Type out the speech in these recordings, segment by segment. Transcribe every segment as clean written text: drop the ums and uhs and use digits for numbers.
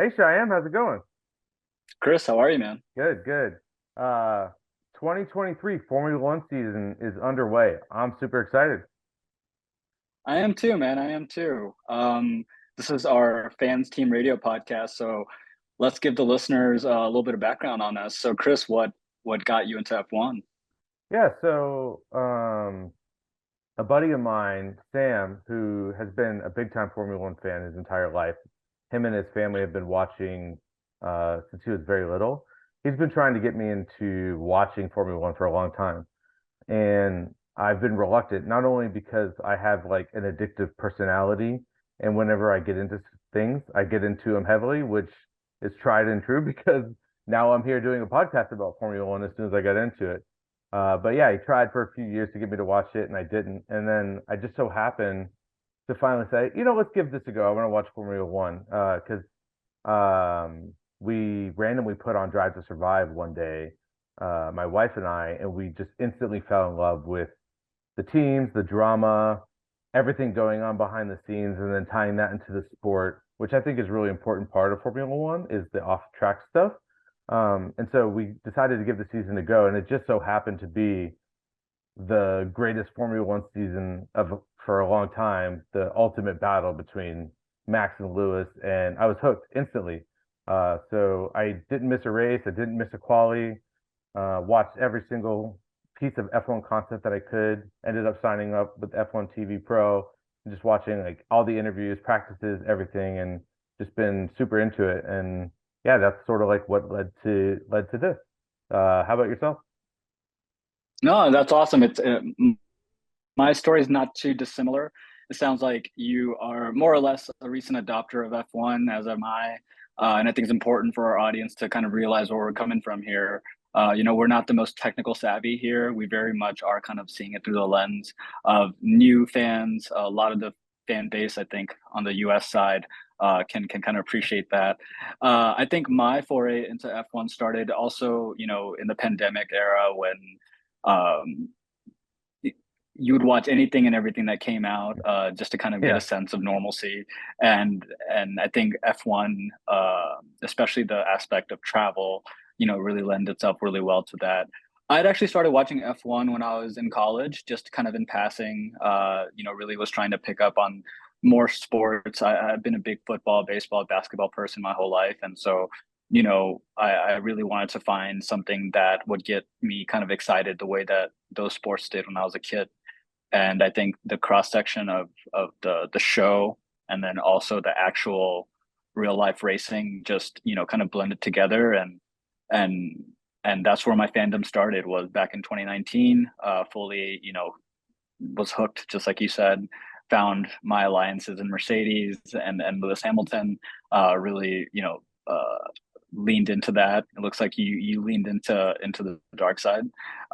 Hey, Cheyenne, how's it going? Chris, how are you, man? Good, good. Uh, 2023 Formula One season is underway. I'm super excited. I am too, man. I am too. This is our fans team radio podcast, so let's give the listeners a little bit of background on us. So, Chris, what got you into F1? Yeah, a buddy of mine, Sam, who has been a big time Formula One fan his entire life, him and his family have been watching since he was very little. He's been trying to get me into watching Formula One for a long time. And I've been reluctant, not only because I have like an addictive personality, and whenever I get into things, I get into them heavily, which is tried and true because now I'm here doing a podcast about Formula One as soon as I got into it. But yeah, he tried for a few years to get me to watch it, and I didn't. And then I just so happened to finally say, let's give this a go. I want to watch Formula One because we randomly put on Drive to Survive one day, my wife and I, and we just instantly fell in love with the teams, the drama, everything going on behind the scenes, and then tying that into the sport, which I think is a really important part of Formula One, is the off-track stuff. And so we decided to give the season a go, and it just so happened to be the greatest Formula One season of for a long time, the ultimate battle between Max and Lewis, and I was hooked instantly. So I didn't miss a race, I didn't miss a quali, watched every single piece of F1 content that I could. Ended up signing up with F1 TV Pro, and just watching like all the interviews, practices, everything, and just been super into it. And yeah, that's sort of like what led to this. How about yourself? No, that's awesome. My story is not too dissimilar. It sounds like you are more or less a recent adopter of F1, as am I. And I think it's important for our audience to kind of realize where we're coming from here. We're not the most technical savvy here. We very much are kind of seeing it through the lens of new fans. A lot of the fan base, I think, on the US side, can kind of appreciate that. I think my foray into F1 started also, in the pandemic era when um, you would watch anything and everything that came out just to kind of get a Yeah, sense of normalcy and I think F1 especially the aspect of travel really lend itself really well to that. I'd actually started watching F1 when I was in college, just kind of in passing. Really was trying to pick up on more sports. I've been a big football, baseball, basketball person my whole life, and so I really wanted to find something that would get me kind of excited the way that those sports did when I was a kid. And I think the cross section of the show and then also the actual real life racing just kind of blended together and and that's where my fandom started, was back in 2019. Fully was hooked, just like you said. Found my alliances in Mercedes and Lewis Hamilton. Really leaned into that. It looks like you leaned into the dark side.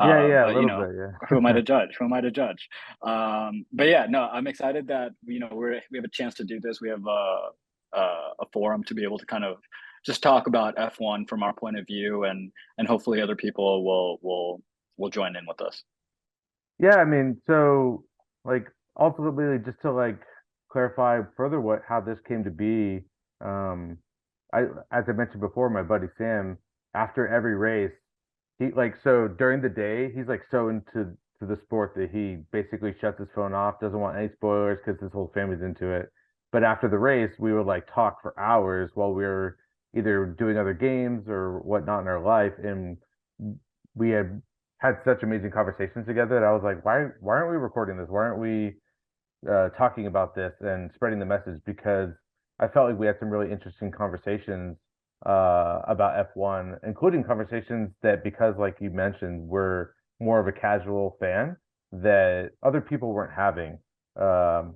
yeah, yeah, a But little bit, who am I yeah. to judge? Who am I to judge? But yeah, no, I'm excited that we have a chance to do this. We have a forum to be able to kind of just talk about F1 from our point of view, and hopefully other people will join in with us. Yeah, I mean, so like ultimately, just to like clarify further what how this came to be, um, I as I mentioned before, my buddy Sam, after every race, he like so during the day, he's like so into the sport that he basically shuts his phone off, doesn't want any spoilers because his whole family's into it. But after the race, we would like talk for hours while we were either doing other games or whatnot in our life, and we had such amazing conversations together that I was like, why aren't we recording this? Why aren't we talking about this and spreading the message? Because I felt like we had some really interesting conversations about F1, including conversations that, because like you mentioned, we're more of a casual fan, that other people weren't having, um,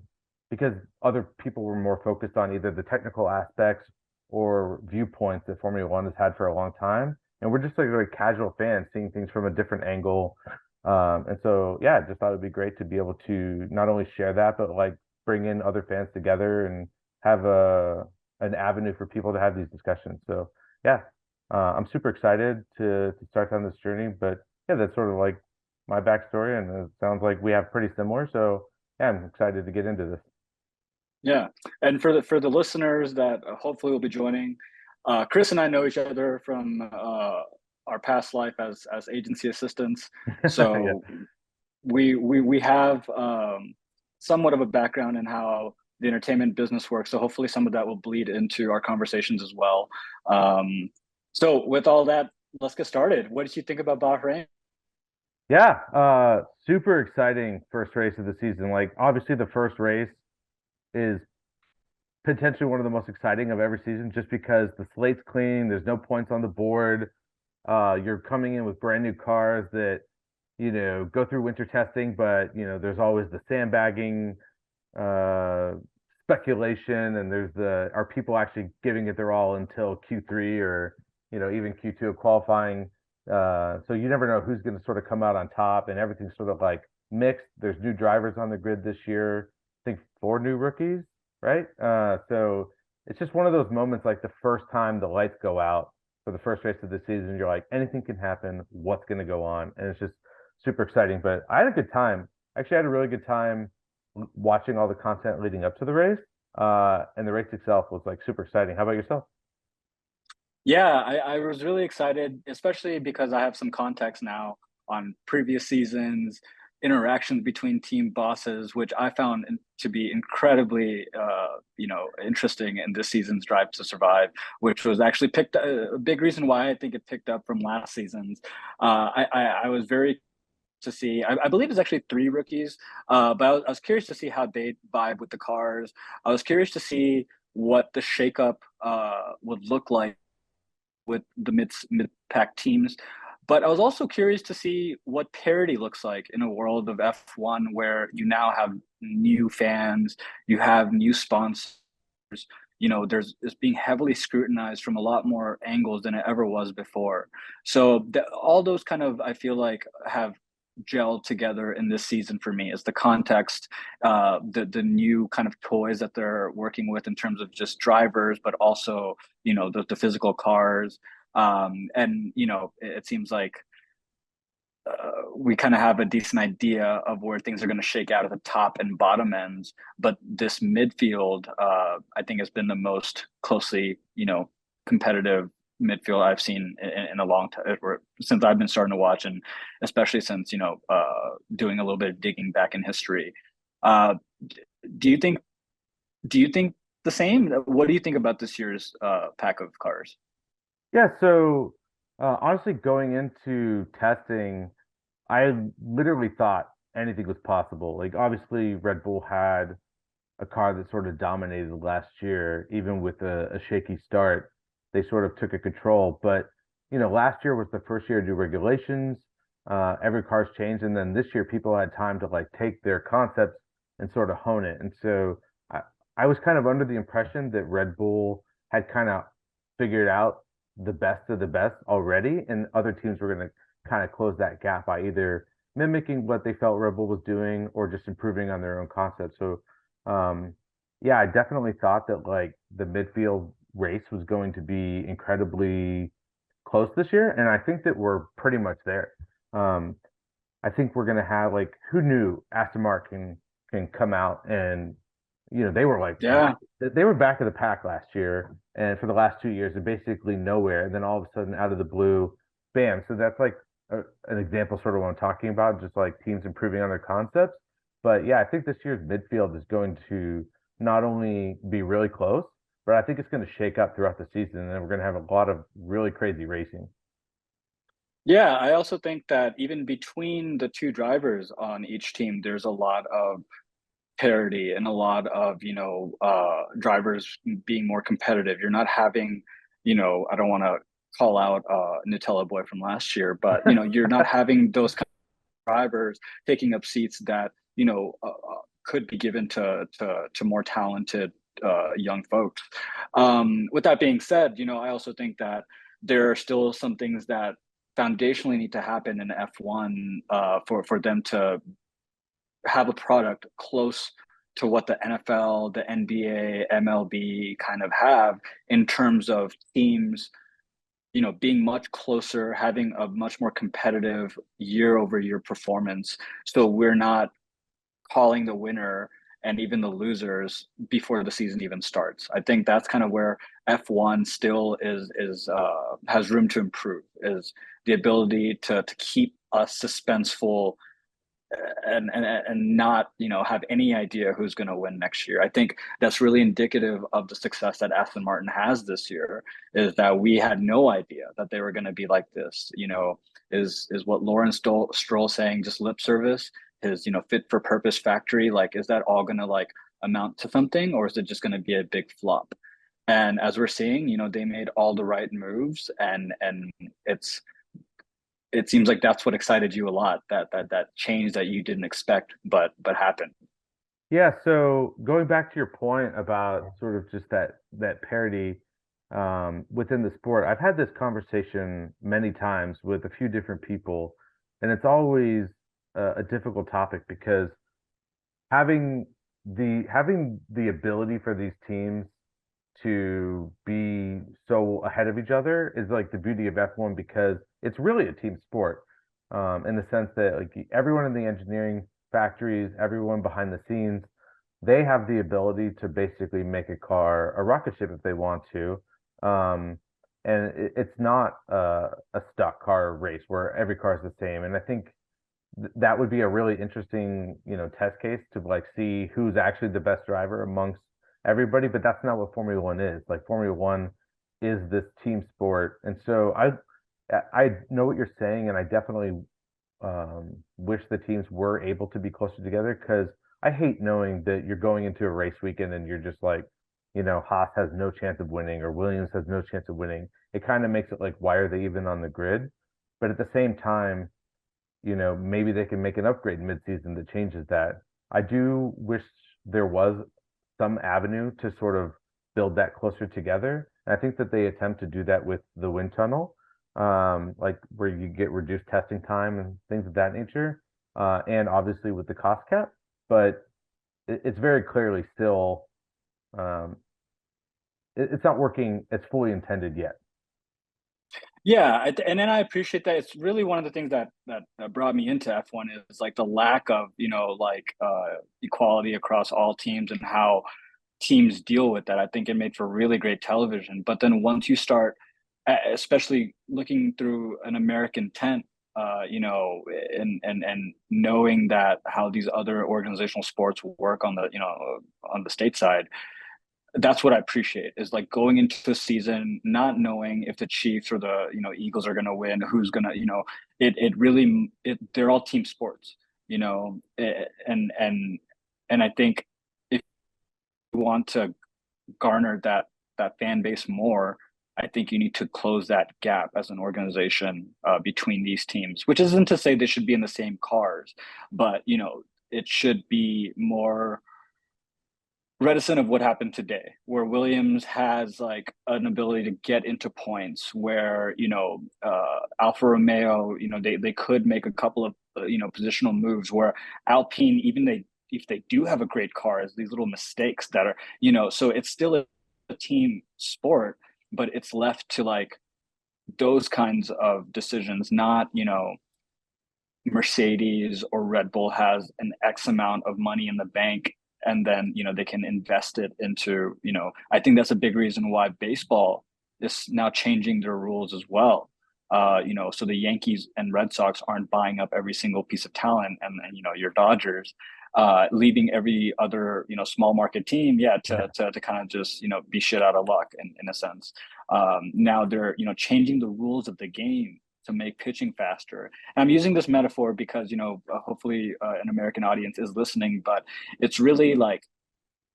because other people were more focused on either the technical aspects or viewpoints that Formula One has had for a long time. And we're just like a very casual fan seeing things from a different angle. And so, yeah, I just thought it'd be great to be able to not only share that, but like bring in other fans together and have a an avenue for people to have these discussions. So, yeah, I'm super excited to start down this journey. But yeah, that's sort of like my backstory, and it sounds like we have pretty similar. So, yeah, I'm excited to get into this. Yeah, and for the listeners that hopefully will be joining, Chris and I know each other from our past life as agency assistants, Yeah. so we have somewhat of a background in how the entertainment business works. So hopefully some of that will bleed into our conversations as well. Um, so with all that, let's get started. What did you think about Bahrain? Yeah, super exciting first race of the season. Like obviously the first race is potentially one of the most exciting of every season just because the slate's clean, there's no points on the board. You're coming in with brand new cars that, go through winter testing, but there's always the sandbagging uh, speculation, and there's the are people actually giving it their all until Q3 or even Q2 of qualifying. So you never know who's going to sort of come out on top, and everything's sort of like mixed. There's new drivers on the grid this year. I think four new rookies, right? So it's just one of those moments like the first time the lights go out for the first race of the season. You're like, anything can happen. What's going to go on? And it's just super exciting. But I had a good time. Actually, I had a really good time watching all the content leading up to the race. And the race itself was like super exciting. How about yourself? Yeah, I was really excited, especially because I have some context now on previous seasons, interactions between team bosses, which I found to be incredibly, interesting in this season's Drive to Survive, which was actually picked a big reason why I think it picked up from last season's. I was very to see. I believe it's actually three rookies, but I was curious to see how they vibe with the cars. I was curious to see what the shakeup would look like with the mid pack teams. But I was also curious to see what parity looks like in a world of F1 where you now have new fans, you have new sponsors. There's it's being heavily scrutinized from a lot more angles than it ever was before. So all those kind of I feel like have gelled together in this season for me is the context, the new kind of toys that they're working with in terms of just drivers, but also the physical cars. And it seems like we kind of have a decent idea of where things are going to shake out at the top and bottom ends. But this midfield, I think, has been the most closely, competitive midfield I've seen in a long time since I've been starting to watch, and especially since doing a little bit of digging back in history. Uh, do you think? Do you think the same? What do you think about this year's pack of cars? Yeah, so honestly, going into testing, I literally thought anything was possible. Like, obviously, Red Bull had a car that sort of dominated last year, even with a shaky start. They sort of took a control. But, last year was the first year to do regulations. Every car's changed. And then this year, people had time to like take their concepts and sort of hone it. And so I was kind of under the impression that Red Bull had kind of figured out the best of the best already, and other teams were going to kind of close that gap by either mimicking what they felt Red Bull was doing or just improving on their own concept. So, um, yeah, I definitely thought that like the midfield race was going to be incredibly close this year, and I think that we're pretty much there. Um, I think we're gonna have like who knew Aston Martin can come out and they were like Yeah, they were back of the pack last year and for the last 2 years and basically nowhere, and then all of a sudden out of the blue, bam. So that's like an example sort of what I'm talking about, just like teams improving on their concepts. But yeah, I think this year's midfield is going to not only be really close, but I think it's going to shake up throughout the season, and we're going to have a lot of really crazy racing. yeah. I also think that even between the two drivers on each team, there's a lot of parity and a lot of drivers being more competitive. You're not having, I don't want to call out Nutella Boy from last year, but you're not having those kind of drivers taking up seats that could be given to more talented young folks. With that being said, I also think that there are still some things that foundationally need to happen in F1 for them to have a product close to what the NFL, the NBA, MLB kind of have in terms of teams, being much closer, having a much more competitive year over year performance. So we're not calling the winner and even the losers before the season even starts. I think that's kind of where F1 still is has room to improve, is the ability to keep us suspenseful and not have any idea who's going to win next year. I think that's really indicative of the success that Aston Martin has this year, is that we had no idea that they were going to be like this. Is what Lawrence Stroll saying just lip service? His fit for purpose factory, like, is that all going to like amount to something, or is it just going to be a big flop? And as we're seeing, they made all the right moves, and it seems like that's what excited you a lot, that change that you didn't expect but happened. Yeah, so going back to your point about sort of just that parity within the sport, I've had this conversation many times with a few different people, and it's always a difficult topic because having the ability for these teams to be so ahead of each other is like the beauty of F1 because it's really a team sport, in the sense that like everyone in the engineering factories, everyone behind the scenes, they have the ability to basically make a car a rocket ship if they want to. Um, and it's not a stock car race where every car is the same. And I think that would be a really interesting, test case to like see who's actually the best driver amongst everybody. But that's not what Formula One is. Like Formula One is this team sport, and so I know what you're saying, and I definitely wish the teams were able to be closer together because I hate knowing that you're going into a race weekend and you're just like, Haas has no chance of winning or Williams has no chance of winning. It kind of makes it like, why are they even on the grid? But at the same time, maybe they can make an upgrade mid-season that changes that. I do wish there was some avenue to sort of build that closer together. And I think that they attempt to do that with the wind tunnel, like where you get reduced testing time and things of that nature, and obviously with the cost cap. But it's very clearly still, um, it's not working as fully intended yet. Yeah, and then I appreciate that. It's really one of the things that brought me into F1 is like the lack of like equality across all teams and how teams deal with that. I think it made for really great television. But then once you start, especially looking through an American tent, and knowing that how these other organizational sports work on the on the state side, that's what I appreciate, is like going into the season not knowing if the Chiefs or the Eagles are going to win, who's going to it really they're all team sports, and I think if you want to garner that fan base more, I think you need to close that gap as an organization between these teams, which isn't to say they should be in the same cars, but it should be more reticent of what happened today, where Williams has like an ability to get into points, where Alfa Romeo, they could make a couple of positional moves, where Alpine, even they if they do have a great car, is these little mistakes that are so it's still a team sport, but it's left to like those kinds of decisions, not Mercedes or Red Bull has an X amount of money in the bank, and then they can invest it into I think that's a big reason why baseball is now changing their rules as well. So the Yankees and Red Sox aren't buying up every single piece of talent, and your Dodgers leaving every other small market team, yeah, to kind of just be shit out of luck in a sense. Now they're changing the rules of the game to make pitching faster. And I'm using this metaphor because hopefully an American audience is listening, but it's really like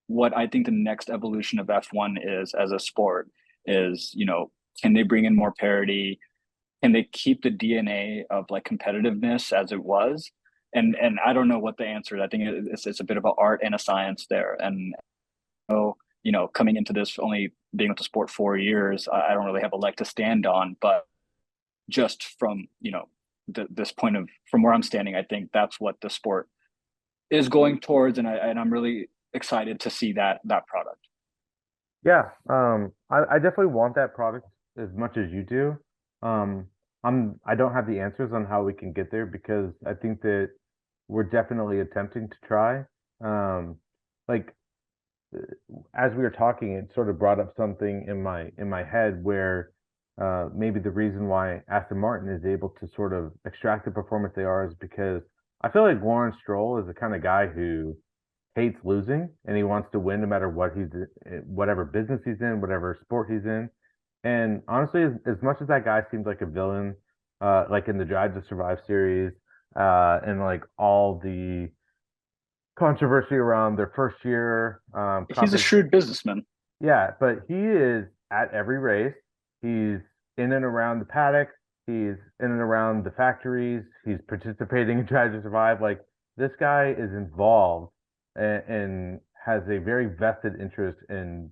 what I think the next evolution of F1 is as a sport is, can they bring in more parity? Can they keep the DNA of like competitiveness as it was? And I don't know what the answer is. I think it's a bit of an art and a science there. And coming into this, only being with the sport 4 years, I don't really have a leg to stand on, but just from this point of from where I'm standing, I think that's what the sport is going towards, and I'm really excited to see that product. Yeah, I definitely want that product as much as you do. Um, I don't have the answers on how we can get there because I think that we're definitely attempting to try. Um, like as we were talking, it sort of brought up something in my head where maybe the reason why Aston Martin is able to sort of extract the performance they are is because I feel like Lawrence Stroll is the kind of guy who hates losing and he wants to win no matter what whatever business he's in, whatever sport he's in. And honestly, as much as that guy seems like a villain, like in the Drive to Survive series, and like all the controversy around their first year, He's a shrewd businessman. yeah, but he is at every race. He's in and around the paddock. He's in and around the factories. He's participating in Drive to Survive. Like this guy is involved and has a very vested interest in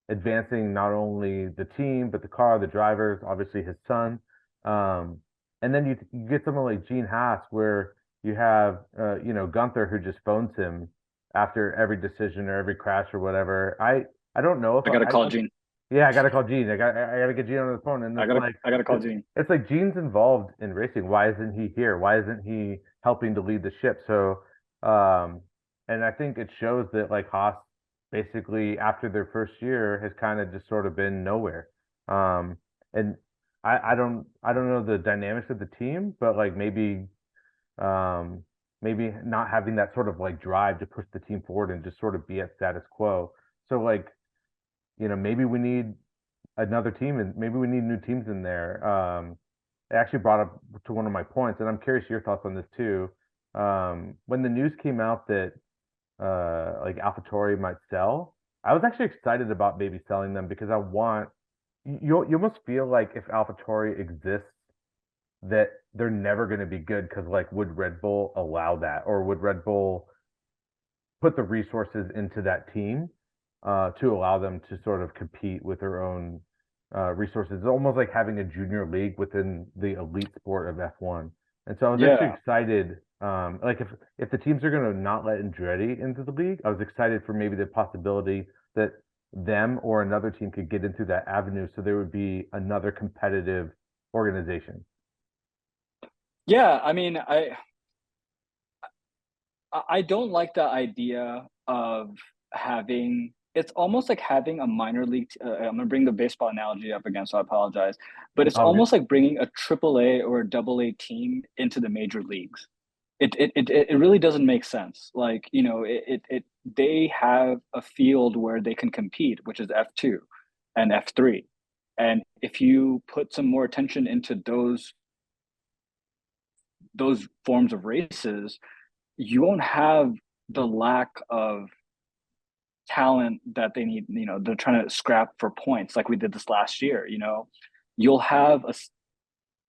advancing not only the team but the car, the drivers, obviously his son. Um, and then you get someone like Gene Haas, where you have Gunther, who just phones him after every decision or every crash or whatever. I don't know if I gotta call Gene. yeah, I gotta call Gene. I gotta get Gene on the phone, and I gotta call Gene. it's like Gene's involved in racing. Why isn't he here? Why isn't he helping to lead the ship? So, um, and I think it shows that like Haas basically after their first year has kind of just sort of been nowhere. And I don't know the dynamics of the team, but like um maybe not having that sort of like drive to push the team forward and just sort of be at status quo. So like maybe we need another team and maybe we need new teams in there. It actually brought up to one of my points, and I'm curious your thoughts on this too. When the news came out that like AlphaTauri might sell, I was actually excited about maybe selling them because you almost feel like if AlphaTauri exists that they're never going to be good because like would Red Bull allow that, or would Red Bull put the resources into that team to allow them to sort of compete with their own resources. It's almost like having a junior league within the elite sport of F1. And so I was actually Yeah. excited. Like if the teams are going to not let Andretti into the league, I was excited for maybe the possibility that them or another team could get into that avenue, so there would be another competitive organization. Yeah, I mean, I don't like the idea of having it's almost like having a minor league. I'm gonna bring the baseball analogy up again, so I apologize. But it's Oh, almost like bringing a triple A or a double A team into the major leagues. It really doesn't make sense. Like, they have a field where they can compete, which is F2 and F3. And if you put some more attention into those forms of races, you won't have the lack of talent that they need. They're trying to scrap for points like we did this last year. You'll have a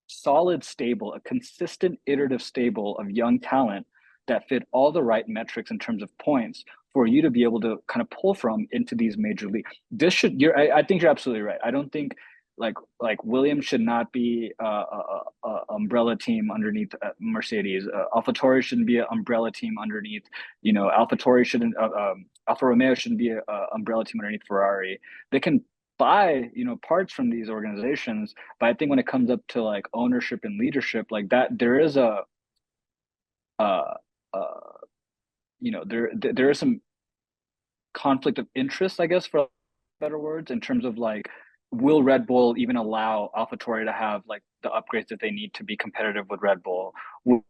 solid stable, a consistent iterative stable of young talent that fit all the right metrics in terms of points for you to be able to kind of pull from into these major league. I think you're absolutely right. I don't think like Williams should not be a umbrella team underneath Mercedes. AlphaTauri shouldn't be an umbrella team underneath. AlphaTauri shouldn't. Alfa Romeo shouldn't be an umbrella team underneath Ferrari. They can buy parts from these organizations, but I think when it comes up to like ownership and leadership like that, there is uh, uh there is some conflict of interest, I guess, for better words, in terms of like, will Red Bull even allow AlphaTauri to have like the upgrades that they need to be competitive with Red Bull? Will,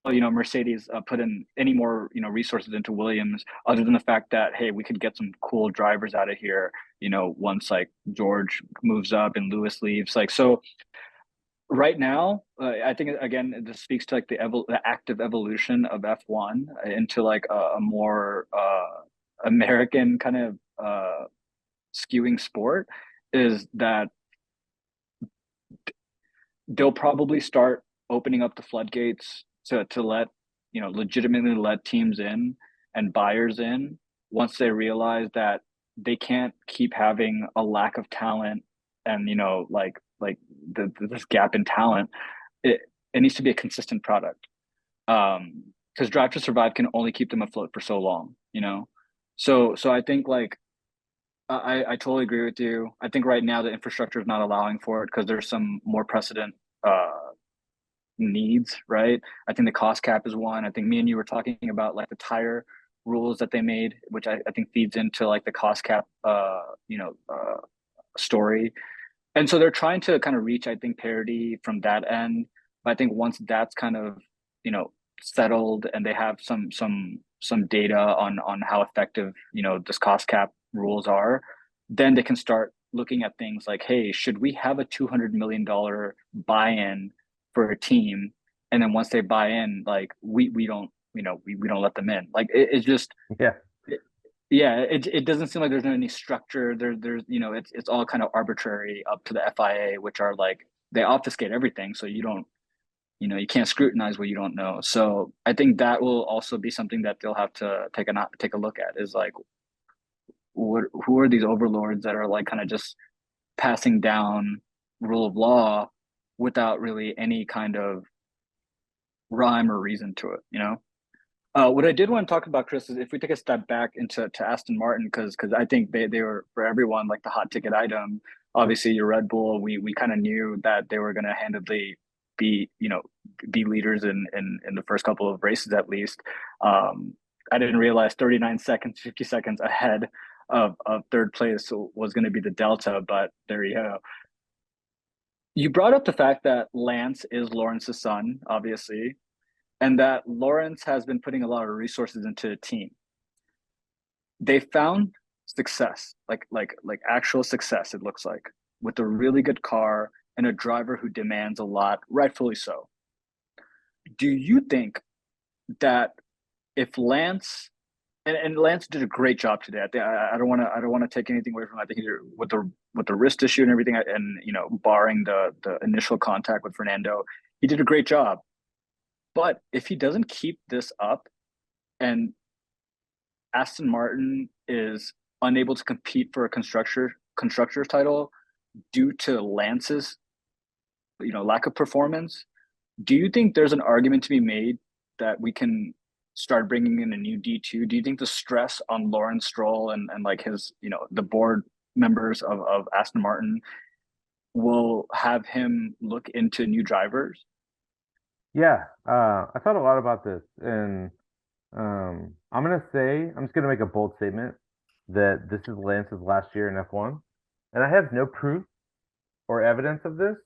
Mercedes put in any more resources into Williams, other than the fact that, hey, we could get some cool drivers out of here, once like George moves up and Lewis leaves. Like, so right now, I think again this speaks to like the active evolution of F1 into like a more American kind of skewing sport, is that they'll probably start opening up the floodgates to let legitimately let teams in and buyers in once they realize that they can't keep having a lack of talent, and this gap in talent. It needs to be a consistent product, because Drive to Survive can only keep them afloat for so long. So I think like I totally agree with you. I think right now the infrastructure is not allowing for it because there's some more precedent uh, needs, right? I think the cost cap is one. I think me and you were talking about like the tire rules that they made, which I think feeds into like the cost cap, story. And so they're trying to kind of reach, I think, parity from that end. But I think once that's kind of, you know, settled and they have some data on how effective, this cost cap rules are, then they can start looking at things like, hey, should we have a $200 million buy-in for a team? And then once they buy in, like we don't, we don't let them in. Like it's just Yeah. yeah, it doesn't seem like there's any structure. There's it's all kind of arbitrary up to the FIA, which are like they obfuscate everything, so you don't you can't scrutinize what you don't know. So I think that will also be something that they'll have to take a look at is like who are these overlords that are like kind of just passing down rule of law without really any kind of rhyme or reason to it, you know? What I did want to talk about, Chris, is if we take a step back into Aston Martin, because I think they were for everyone like the hot ticket item. Obviously, your Red Bull, we kind of knew that they were going to handedly be be leaders in the first couple of races at least. I didn't realize 39 seconds, 50 seconds ahead of third place was going to be the delta, but there you go. You brought up the fact that Lance is Lawrence's son, obviously, and that Lawrence has been putting a lot of resources into the team. They found success, like actual success, it looks like, with a really good car and a driver who demands a lot, rightfully so. Do you think that if Lance and Lance did a great job today. I don't want to take anything away from him. I think he did with the wrist issue and everything, and barring the initial contact with Fernando, he did a great job. But if he doesn't keep this up and Aston Martin is unable to compete for a constructors title due to Lance's lack of performance, do you think there's an argument to be made that we can start bringing in a new D2? Do you think the stress on Lawrence Stroll and like his the board members of Aston Martin will have him look into new drivers? Yeah, I thought a lot about this, and I'm just gonna make a bold statement that this is Lance's last year in F1, and I have no proof or evidence of this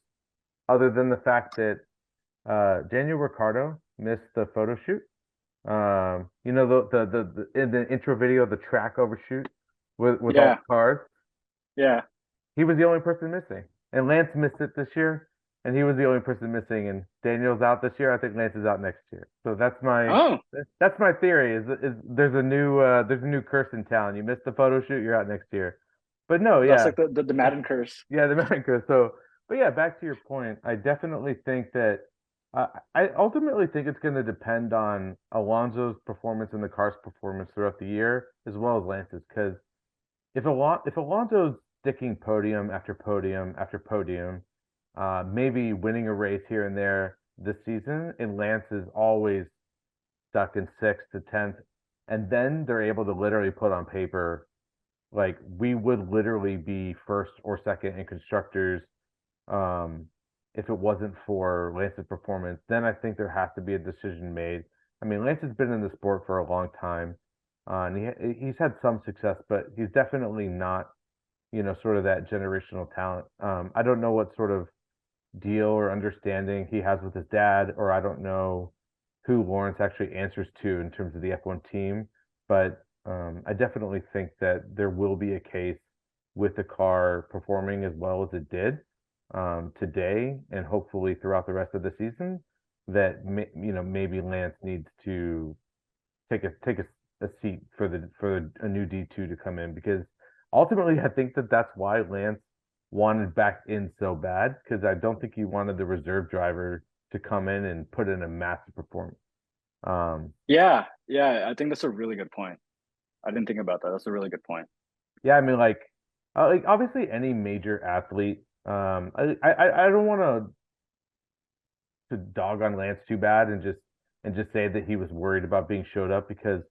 other than the fact that Daniel Ricciardo missed the photo shoot. The in the intro video, the track overshoot with all Yeah, the cars. yeah. He was the only person missing, and Lance missed it this year, and he was the only person missing. And Daniel's out this year. I think Lance is out next year. So Oh, that's my theory. Is there's a new curse in town. You missed the photo shoot, you're out next year. But no, that's yeah, like the Madden curse. yeah, the Madden curse. So, but yeah, back to your point. I definitely think that I ultimately think it's going to depend on Alonso's performance and the car's performance throughout the year, as well as Lance's. Because if Alonso's sticking podium after podium after podium, maybe winning a race here and there this season, and Lance is always stuck in sixth to 10th, and then they're able to literally put on paper, like we would literally be first or second in constructors, um, if it wasn't for Lance's performance. Then I think there has to be a decision made. I mean, Lance has been in the sport for a long time, and he's had some success, but he's definitely not, sort of that generational talent. I don't know what sort of deal or understanding he has with his dad, or I don't know who Lawrence actually answers to in terms of the F1 team. But I definitely think that there will be a case with the car performing as well as it did today, and hopefully throughout the rest of the season, that maybe Lance needs to take a seat for a new D2 to come in, because ultimately I think that that's why Lance wanted back in so bad, because I don't think he wanted the reserve driver to come in and put in a massive performance. Um, Yeah, yeah. I think that's a really good point. I didn't think about that. That's a really good point. yeah, I mean, like obviously any major athlete. I don't want to dog on Lance too bad and just say that he was worried about being showed up, because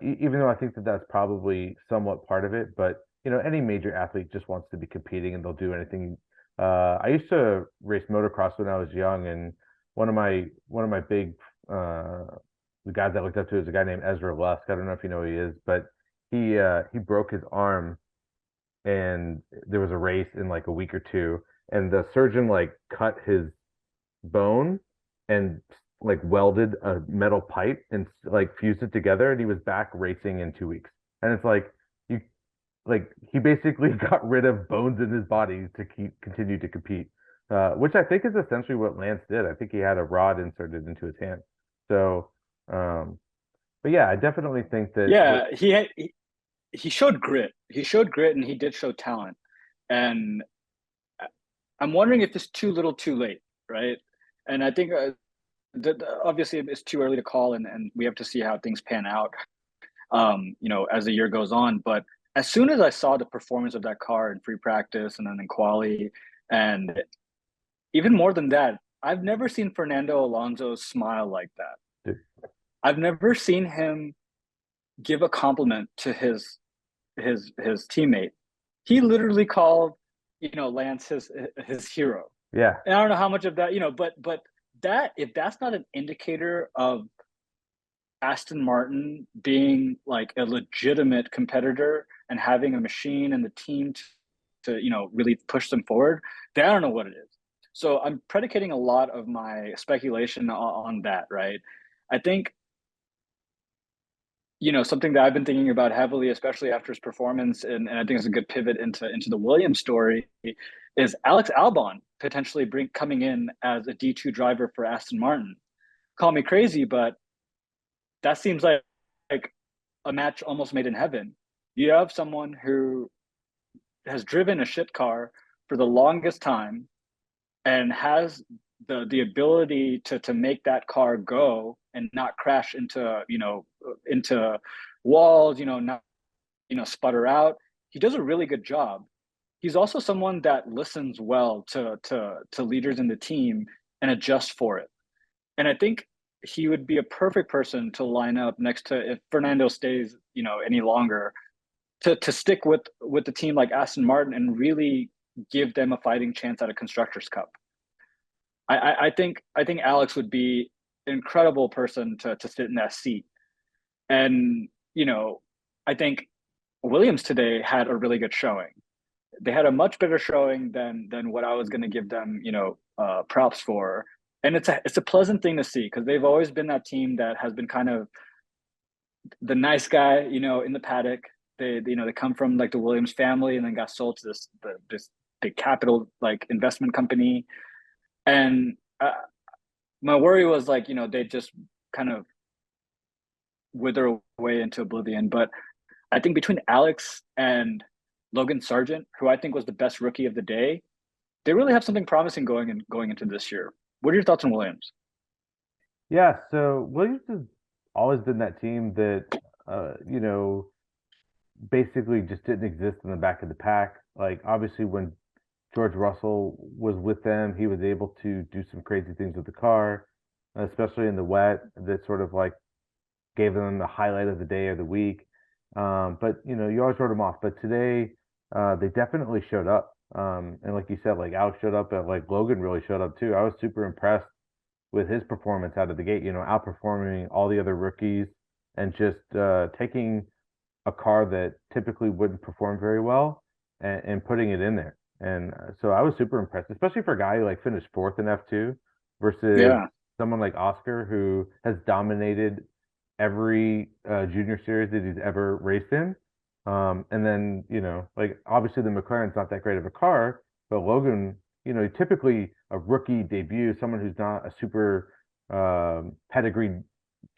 even though I think that that's probably somewhat part of it, but any major athlete just wants to be competing and they'll do anything. I used to race motocross when I was young, and one of my big the guys I looked up to is a guy named Ezra Lusk. I don't know if you know who he is, but he broke his arm and there was a race in like a week or two, and the surgeon like cut his bone and like welded a metal pipe and like fused it together, and he was back racing in 2 weeks. And it's like you like he basically got rid of bones in his body to continue to compete, which I think is essentially what Lance did. I think he had a rod inserted into his hand. So, um, but yeah, I definitely think that what Yeah, he showed grit. He showed grit, and he did show talent. And I'm wondering if it's too little, too late, right? And I think obviously it's too early to call, and we have to see how things pan out, as the year goes on. But as soon as I saw the performance of that car in free practice and then in quali, and even more than that, I've never seen Fernando Alonso smile like that. I've never seen him give a compliment to his teammate. He literally called, Lance his hero. yeah, And I don't know how much of that, but that, if that's not an indicator of Aston Martin being like a legitimate competitor and having a machine and the team to really push them forward, then I don't know what it is. So I'm predicating a lot of my speculation on that, right? I think something that I've been thinking about heavily, especially after his performance, and I think it's a good pivot into the Williams story, is Alex Albon potentially coming in as a D2 driver for Aston Martin. Call me crazy, but that seems like a match almost made in heaven. You have someone who has driven a shit car for the longest time and has the ability to make that car go and not crash into walls, not sputter out. He does a really good job. He's also someone that listens well to leaders in the team and adjusts for it. And I think he would be a perfect person to line up next to, if Fernando stays, any longer, to stick with the team like Aston Martin and really give them a fighting chance at a Constructors' Cup. I think Alex would be an incredible person to sit in that seat. And I think Williams today had a really good showing. They had a much better showing than what I was going to give them, props for. And it's a pleasant thing to see, because they've always been that team that has been kind of the nice guy, in the paddock. They come from like the Williams family and then got sold to this big capital like investment company. And my worry was like, they just kind of wither away into oblivion. But I think between Alex and Logan Sargent, who I think was the best rookie of the day, they really have something promising going into this year. What are your thoughts on Williams? yeah. So Williams has always been that team that you know basically just didn't exist in the back of the pack. Like obviously when George Russell was with them, he was able to do some crazy things with the car, especially in the wet. That sort of like gave them the highlight of the day or the week. But you always wrote them off. But today, they definitely showed up. And like you said, like Alex showed up, and like Logan really showed up too. I was super impressed with his performance out of the gate. Outperforming all the other rookies and just taking a car that typically wouldn't perform very well and putting it in there. And so I was super impressed, especially for a guy who like finished fourth in F2 versus Yeah, someone like Oscar who has dominated every junior series that he's ever raced in. And then, like obviously the McLaren's not that great of a car, but Logan, typically a rookie debut, someone who's not a super pedigree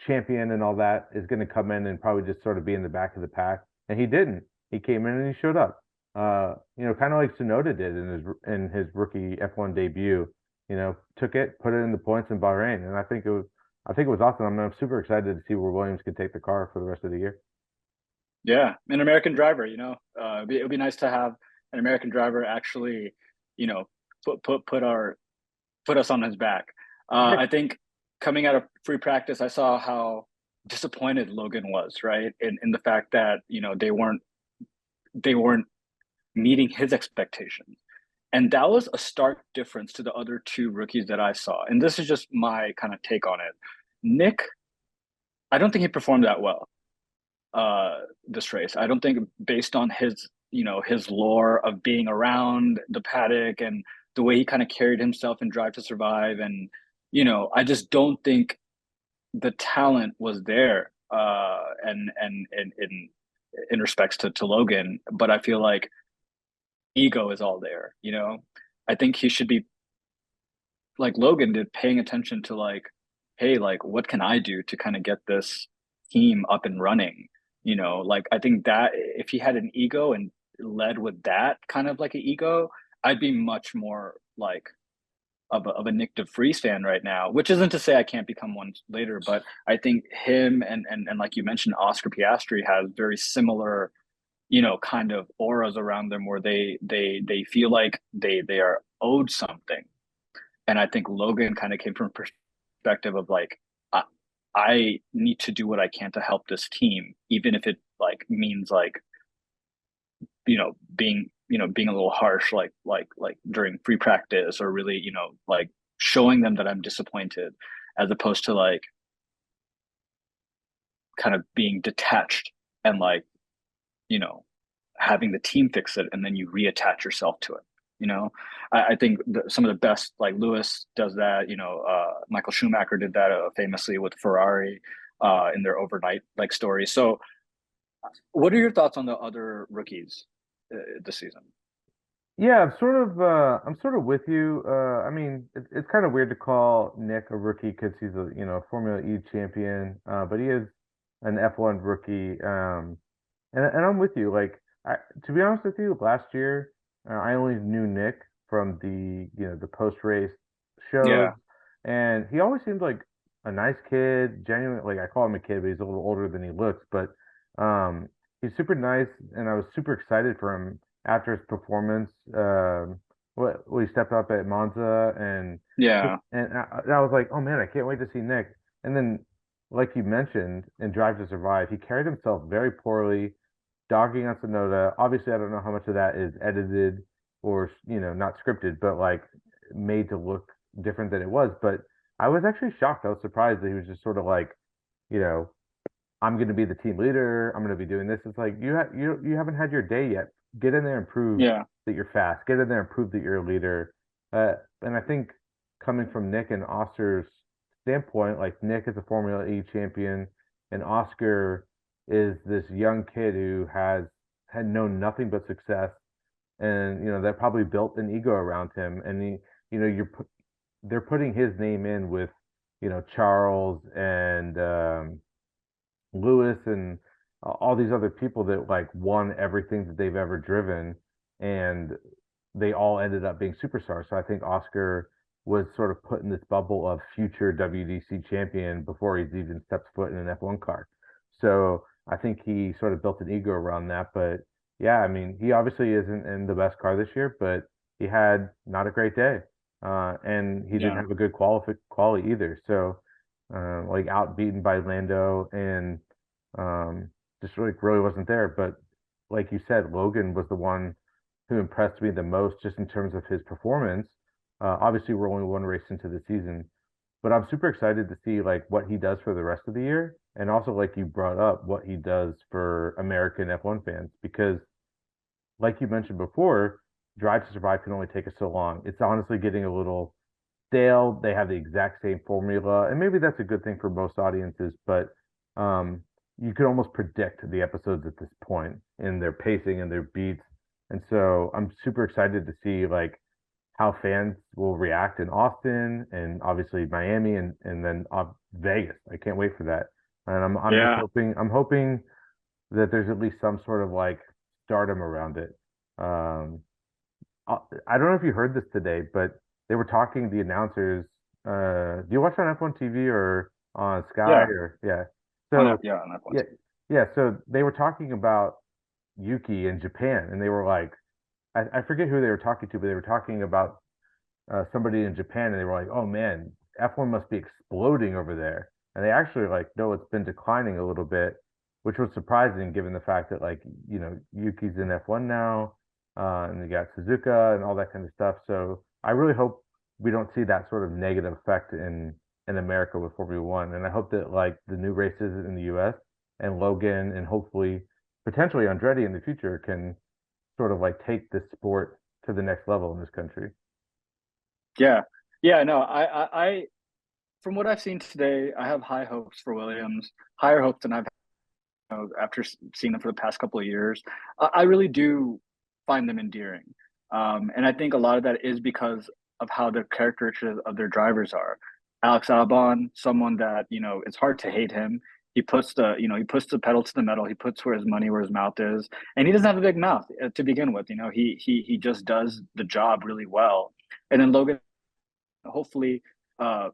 champion and all that is going to come in and probably just sort of be in the back of the pack. And he didn't. He came in and he showed up. Kind of like Sonoda did in his rookie F1 debut. Took it, put it in the points in Bahrain, and I think it was awesome. I'm super excited to see where Williams could take the car for the rest of the year. yeah, an American driver. It'd be nice to have an American driver actually, you know, put us on his back. Yeah, I think coming out of free practice, I saw how disappointed Logan was, right? In the fact that, they weren't meeting his expectations. And that was a stark difference to the other two rookies that I saw. And this is just my kind of take on it. Nick I don't think he performed that well this race. I don't think based on his his lore of being around the paddock and the way he kind of carried himself in Drive to Survive, and I just don't think the talent was there and in respects to Logan, but I feel like ego is all there. I think he should be like Logan did, paying attention to like, hey, like what can I do to kind of get this team up and running? Like I think that if he had an ego and led with that kind of like an ego, I'd be much more like of a Nick DeVries fan right now, which isn't to say I can't become one later, but I think him and like you mentioned, Oscar Piastri has very similar, kind of auras around them where they feel like they are owed something. And I think Logan kind of came from a perspective of like, I, I need to do what I can to help this team, even if it like means like, being a little harsh, like during free practice, or really, like showing them that I'm disappointed, as opposed to like kind of being detached and like, you know, having the team fix it and then you reattach yourself to it. I think some of the best, like Lewis does that. Michael Schumacher did that famously with Ferrari in their overnight like story. So, what are your thoughts on the other rookies this season? Yeah, I'm sort of with you. I mean, it's kind of weird to call Nick a rookie because he's a, Formula E champion, but he is an F1 rookie. And I'm with you. Like, to be honest with you, last year, I only knew Nick from the post race shows, Yeah, and he always seemed like a nice kid, genuine. Like I call him a kid, but he's a little older than he looks. But um, he's super nice, and I was super excited for him after his performance. When he stepped up at Monza, yeah, and I was like, oh man, I can't wait to see Nick. And then, like you mentioned, in Drive to Survive, he carried himself very poorly, dogging on Sonoda. Obviously, I don't know how much of that is edited or not scripted, but like made to look different than it was. But I was actually shocked. I was surprised that he was just sort of like, you know, I'm going to be the team leader. I'm going to be doing this. It's like you haven't had your day yet. Get in there and prove yeah, that you're fast. Get in there and prove that you're a leader. And I think coming from Nick and Oscar's standpoint, like Nick is a Formula E champion, and Oscar is this young kid who had known nothing but success, and that probably built an ego around him. And they're putting his name in with Charles and Lewis and all these other people that like won everything that they've ever driven, and they all ended up being superstars. So I think Oscar was sort of put in this bubble of future WDC champion before he's even stepped foot in an F1 car. So I think he sort of built an ego around that. But yeah, I mean, he obviously isn't in the best car this year, but he had not a great day. And he didn't yeah, have a good quality either. So like outbeaten by Lando and just really wasn't there. But like you said, Logan was the one who impressed me the most just in terms of his performance. Obviously, we're only one race into the season, but I'm super excited to see like what he does for the rest of the year, and also like you brought up what he does for American F1 fans because, like you mentioned before, Drive to Survive can only take us so long. It's honestly getting a little stale. They have the exact same formula, and maybe that's a good thing for most audiences, but um, you could almost predict the episodes at this point in their pacing and their beats. And so I'm super excited to see like how fans will react in Austin and obviously Miami and then Vegas. I can't wait for that. And I'm just yeah. hoping that there's at least some sort of like stardom around it. Um, I don't know if you heard this today, but they were talking, the announcers. Do you watch on F1 TV or on Sky Yeah, or yeah? on that, So yeah, on that point. yeah, yeah. So they were talking about Yuki in Japan, and they were like, I forget who they were talking to, but they were talking about somebody in Japan, and they were like, "Oh man, F1 must be exploding over there." And they actually like, no, it's been declining a little bit, which was surprising given the fact that like Yuki's in F1 now, and you got Suzuka and all that kind of stuff. So I really hope we don't see that sort of negative effect in in America with Formula One. And I hope that like the new races in the US and Logan and hopefully potentially Andretti in the future can sort of like take this sport to the next level in this country. Yeah, yeah. No, from what I've seen today, I have high hopes for Williams, higher hopes than I've had after seeing them for the past couple of years. I really do find them endearing, and I think a lot of that is because of how the characteristics of their drivers are. Alex Albon, someone that it's hard to hate him. He puts the pedal to the metal. He puts where his money, where his mouth is, and he doesn't have a big mouth to begin with. He just does the job really well. And then Logan, hopefully, uh,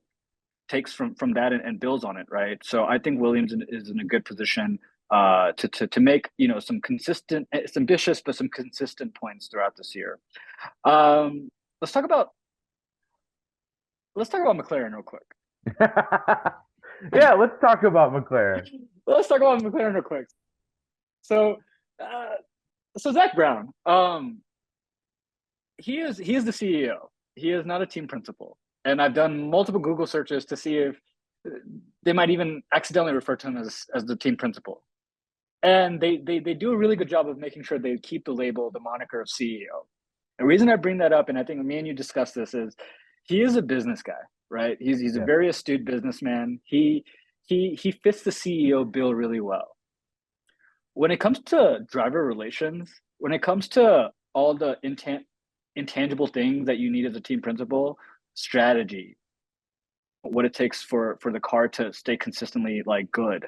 takes from that and builds on it, right? So I think Williams is in a good position to make some consistent, it's ambitious, but some consistent points throughout this year. Um, let's talk about McLaren real quick. Yeah, let's talk about McLaren. Let's talk about McLaren real quick. So, uh, Zach Brown, he is the CEO. He is not a team principal, and I've done multiple Google searches to see if they might even accidentally refer to him as the team principal. And they do a really good job of making sure they keep the label, the moniker of CEO. The reason I bring that up, and I think me and you discussed this, is he is a business guy, right? He's a Yeah. very astute businessman. He fits the CEO bill really well. When it comes to driver relations, when it comes to all the intangible things that you need as a team principal, strategy, what it takes for the car to stay consistently like good.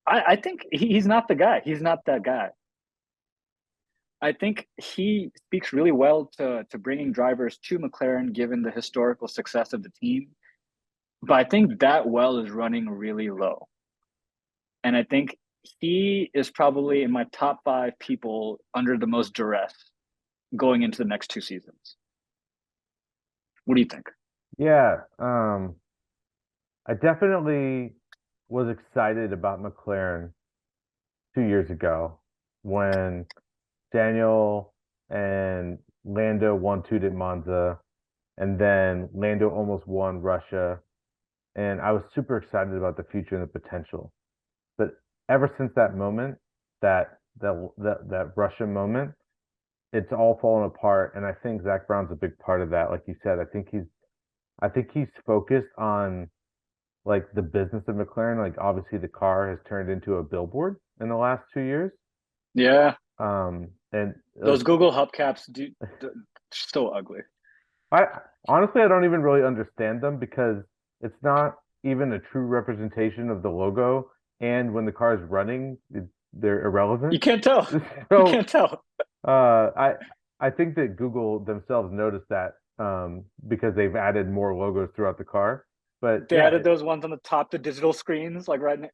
I think he's not the guy. He's not that guy. I think he speaks really well to bringing drivers to McLaren, given the historical success of the team. But I think that well is running really low, and I think he is probably in my top five people under the most duress going into the next two seasons. What do you think? Yeah, I definitely was excited about McLaren 2 years ago when Daniel and Lando won two at Monza, and then Lando almost won Russia. And I was super excited about the future and the potential. But ever since that moment, that Russia moment, it's all fallen apart. And I think Zach Brown's a big part of that. Like you said, I think he's focused on like the business of McLaren. Like obviously the car has turned into a billboard in the last 2 years. Yeah, And those like Google hubcaps do so ugly. I honestly I don't even really understand them because it's not even a true representation of the logo. And when the car is running, they're You irrelevant. can't tell. You So can't tell. uh, I I think that Google themselves noticed that because they've added more logos throughout the car. But They yeah, added those ones on the top, the digital screens, like right now.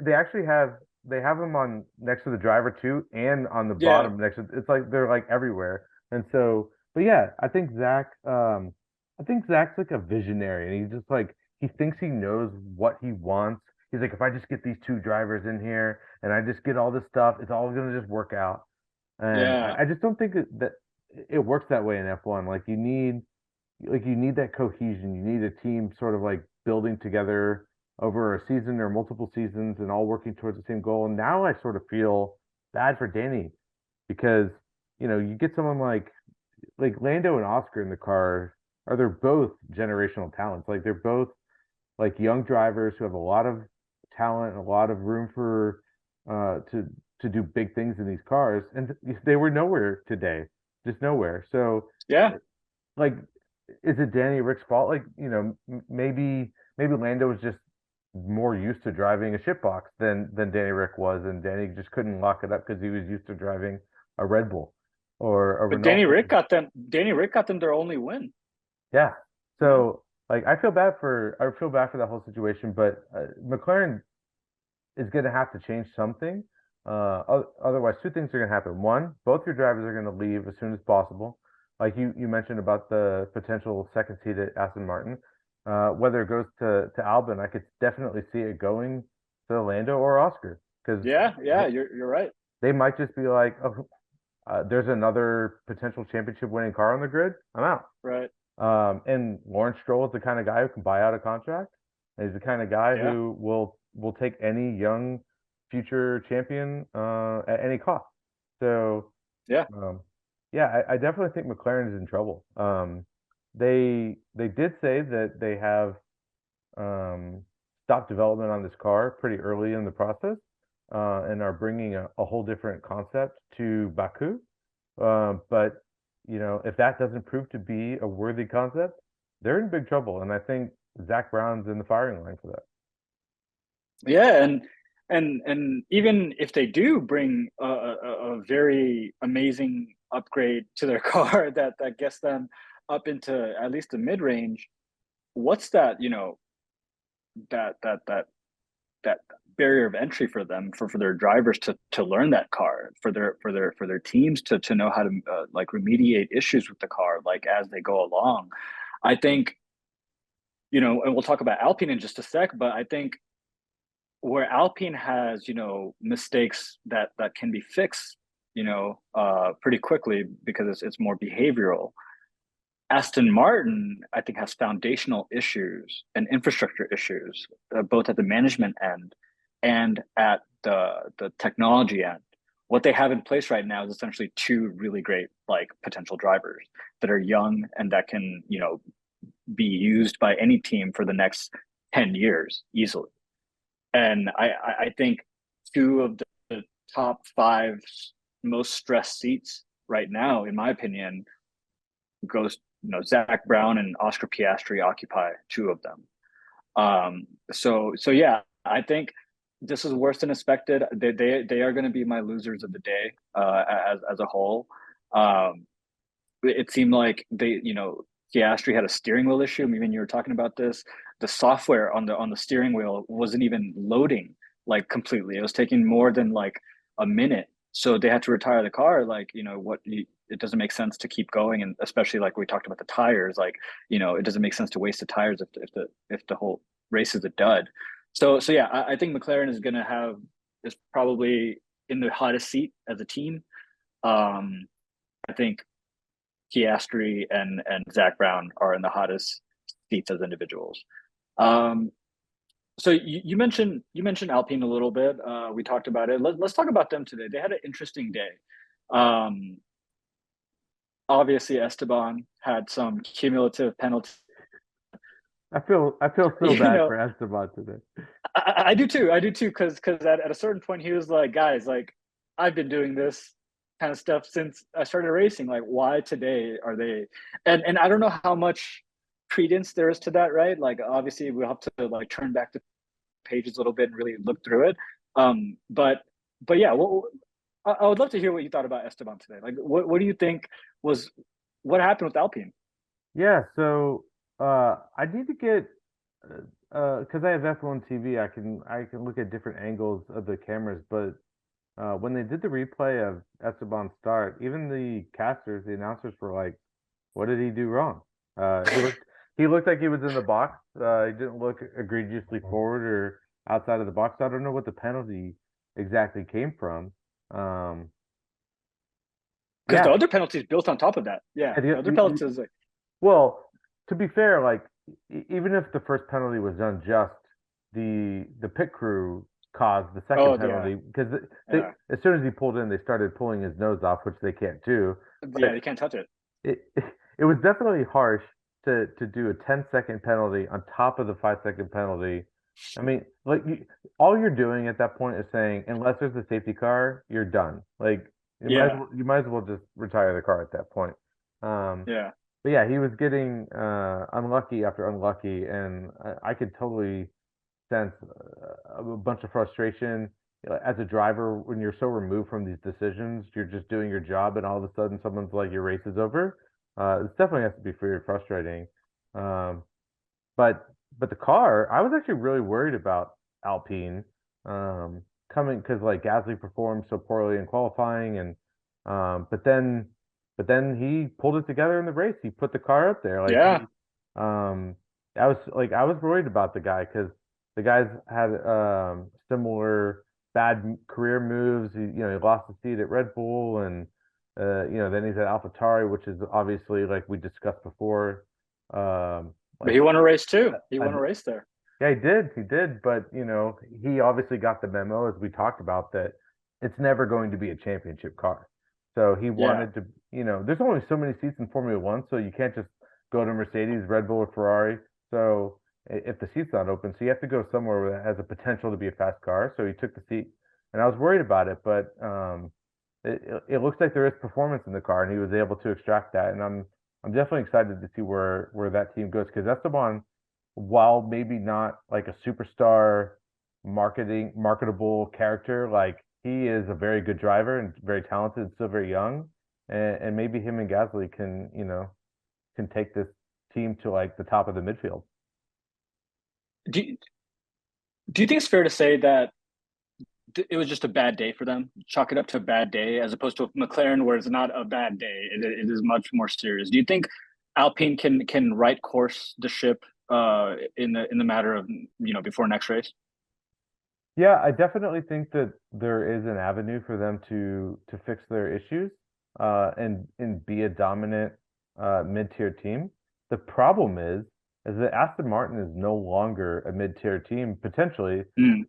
they actually have them on next to the driver too, and on the Yeah, bottom next to it's like they're like everywhere. And so, but yeah, I think Zach's like a visionary, and he's just like he thinks he knows what he wants. He's like, if I just get these two drivers in here and I just get all this stuff, it's all gonna just work out. And yeah, I just don't think that it works that way in F1. Like you need that cohesion. You need a team sort of like building together over a season or multiple seasons and all working towards the same goal. And now I sort of feel bad for Danny because you get someone like Lando and Oscar in the car are they're both generational talents. Like they're both like young drivers who have a lot of talent and a lot of room for to do big things in these cars, and they were nowhere today, just nowhere. So yeah. like is it Danny Rick's fault? Like, maybe Lando was just more used to driving a shitbox than Danny Rick was, and Danny just couldn't lock it up because he was used to driving a Red Bull or a But Renault. Danny Rick got them their only win. Yeah. You know? So like I feel bad for that whole situation, but McLaren is going to have to change something. Otherwise, two things are going to happen. One, both your drivers are going to leave as soon as possible. Like you mentioned about the potential second seat at Aston Martin. Whether it goes to Albon, I could definitely see it going to Lando or Oscar because Yeah, they, yeah, you're right. they might just be like, oh, there's another potential championship winning car on the grid. I'm out. Right. And Lawrence Stroll is the kind of guy who can buy out a contract. And he's the kind of guy Yeah, who will take any young future champion at any cost. So yeah, yeah, I definitely think McLaren is in trouble. They did say that they have um, stopped development on this car pretty early in the process, and are bringing a whole different concept to Baku. But if that doesn't prove to be a worthy concept, they're in big trouble. And I think Zach Brown's in the firing line for that. yeah, and even if they do bring a very amazing upgrade to their car that gets them up into at least the mid range, what's that? That that barrier of entry for them for their drivers to learn that car, for their teams to know how to like remediate issues with the car like as they go along. I think, and we'll talk about Alpine in just a sec, but I think where Alpine has, mistakes that can be fixed, pretty quickly because it's more behavioral. Aston Martin, I think, has foundational issues and infrastructure issues, both at the management end and at the technology end. What they have in place right now is essentially two really great like potential drivers that are young and that can, be used by any team for the next 10 years easily. And I think two of the top five most stressed seats right now, in my opinion, goes, Zach Brown and Oscar Piastri occupy two of them. So yeah, I think this is worse than expected. They are going to be my losers of the day as a whole. Um, it seemed like Piastri had a steering wheel issue. I mean, you were talking about this. The software on the steering wheel wasn't even loading like completely. It was taking more than like a minute. So they had to retire the car. Like, it doesn't make sense to keep going, and especially like we talked about the tires. Like, it doesn't make sense to waste the tires if the whole race is a dud. So yeah, I think McLaren is probably in the hottest seat as a team. Um, I think Piastri and Zach Brown are in the hottest seats as individuals. Um, so you mentioned Alpine a little bit. We talked about it. Let's talk about them today. They had an interesting day. Um, Obviously, Esteban had some cumulative penalties. I feel so You bad know, for Esteban today. I do too. I do too. Because at a certain point, he was like, "Guys, like I've been doing this kind of stuff since I started racing. Like, why today are they?" And I don't know how much credence there is to that, right? Like, obviously, we'll have to like turn back the pages a little bit and really look through it. But yeah, well, I would love to hear what you thought about Esteban today. Like, what do you think was what happened with Alpine? Yeah, so I need to get because I have F1 TV, I can look at different angles of the cameras, but when they did the replay of Esteban's start, even the casters, the announcers were like, "What did he do wrong?" He looked like he was in the box. He didn't look egregiously forward or outside of the box. I don't know what the penalty exactly came from. Um, Because the yeah, other penalty is built on top of that. Yeah, and the other penalty is like, well, to be fair, like even if the first penalty was unjust, the pit crew caused the second oh yeah, penalty because yeah, as soon as he pulled in, they started pulling his nose off, which they can't do. yeah. But You can't touch it. it it was definitely harsh to do a 10-second penalty on top of the 5-second penalty. I mean, like all you're doing at that point is saying, unless there's a safety car, you're done. Like Yeah, you might as well just retire the car at that point. Um, yeah, but yeah, he was getting unlucky after unlucky, and I could totally sense a bunch of frustration. As a driver, when you're so removed from these decisions, you're just doing your job, and all of a sudden, someone's like, "Your race is over." This definitely has to be very frustrating. Um, but but the car, I was actually really worried about Alpine coming because like Gasly performed so poorly in qualifying, and but then he pulled it together in the race. He put the car up there. Like yeah, um, I was worried about the guy because the guy's had similar bad career moves. He lost the seat at Red Bull, and then he's at AlphaTauri, which is obviously like we discussed before. But Like he won a race too. He I, won a race there. yeah, he did, but he obviously got the memo, as we talked about, that it's never going to be a championship car. So he Yeah. wanted to, there's only so many seats in Formula One, so you can't just go to Mercedes, Red Bull, or Ferrari. So if the seat's not open, so you have to go somewhere where it has a potential to be a fast car. So he took the seat, and I was worried about it, but it looks like there is performance in the car, and he was able to extract that, and I'm definitely excited to see where that team goes because Esteban, while maybe not like a superstar marketable character, like he is a very good driver and very talented and still very young. And maybe him and Gasly can, can take this team to like the top of the midfield. Do you, do you think it's fair to say that it was just a bad day for them? Chalk it up to a bad day as opposed to a McLaren where it's not a bad day. It is much more serious. Do you think Alpine can right course the ship in the matter of before next race? Yeah, I definitely think that there is an avenue for them to fix their issues and be a dominant mid-tier team. The problem is that Aston Martin is no longer a mid-tier team. Potentially, Mm,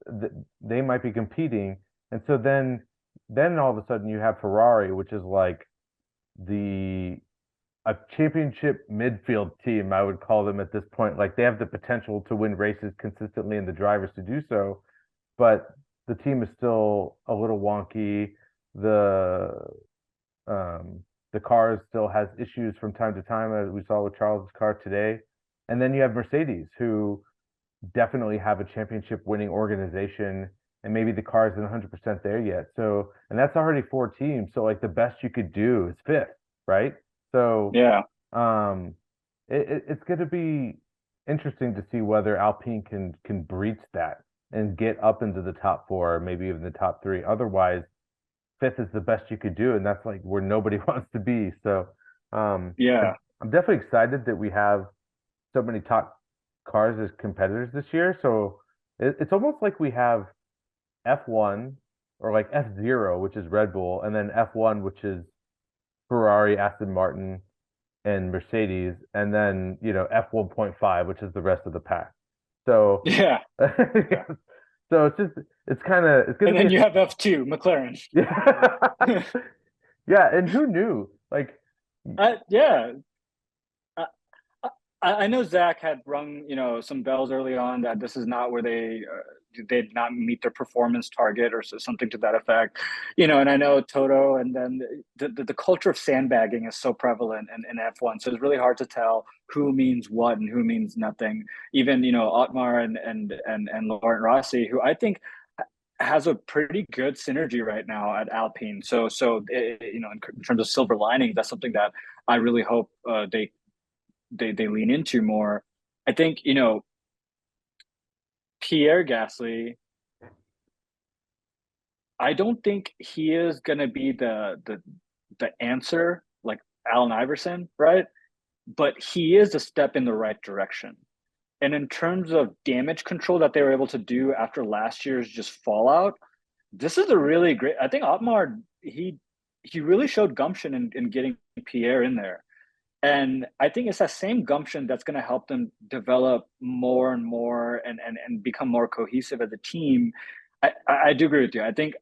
they might be competing, and so then all of a sudden you have Ferrari, which is like the a championship midfield team, I would call them at this point. Like they have the potential to win races consistently and the drivers to do so, but the team is still a little wonky. The the car still has issues from time to time, as we saw with Charles's car today. And then you have Mercedes, who definitely have a championship winning organization, and maybe the car isn't 100% there yet. So, and that's already four teams. So, like the best you could do is fifth, right? So, yeah. um, it's going to be interesting to see whether Alpine can breach that and get up into the top four, or maybe even the top three. Otherwise, fifth is the best you could do, and that's like where nobody wants to be. So, um, Yeah. I'm definitely excited that we have so many top cars as competitors this year. So it's almost like we have F1 or like F0, which is Red Bull, and then F1, which is Ferrari, Aston Martin, and Mercedes, and then F1.5, which is the rest of the pack. So Yeah. Yeah. so it's going to And be then a you have F2, McLaren. yeah. Yeah, and who knew? Like Yeah. I, I know Zach had rung, some bells early on that this is not where they did not meet their performance target or something to that effect, And I know Toto, and then the culture of sandbagging is so prevalent in F1, so it's really hard to tell who means what and who means nothing. Even Otmar and Laurent Rossi, who I think has a pretty good synergy right now at Alpine. In terms of silver linings, that's something that I really hope they lean into more. I think Pierre Gasly. I don't think he is going to be the answer like Allen Iverson, right? But he is a step in the right direction. And in terms of damage control that they were able to do after last year's just fallout, this is a really great. I think Otmar he really showed gumption in getting Pierre in there. And I think it's that same gumption that's going to help them develop more and more and become more cohesive as a team. I do agree with you. I think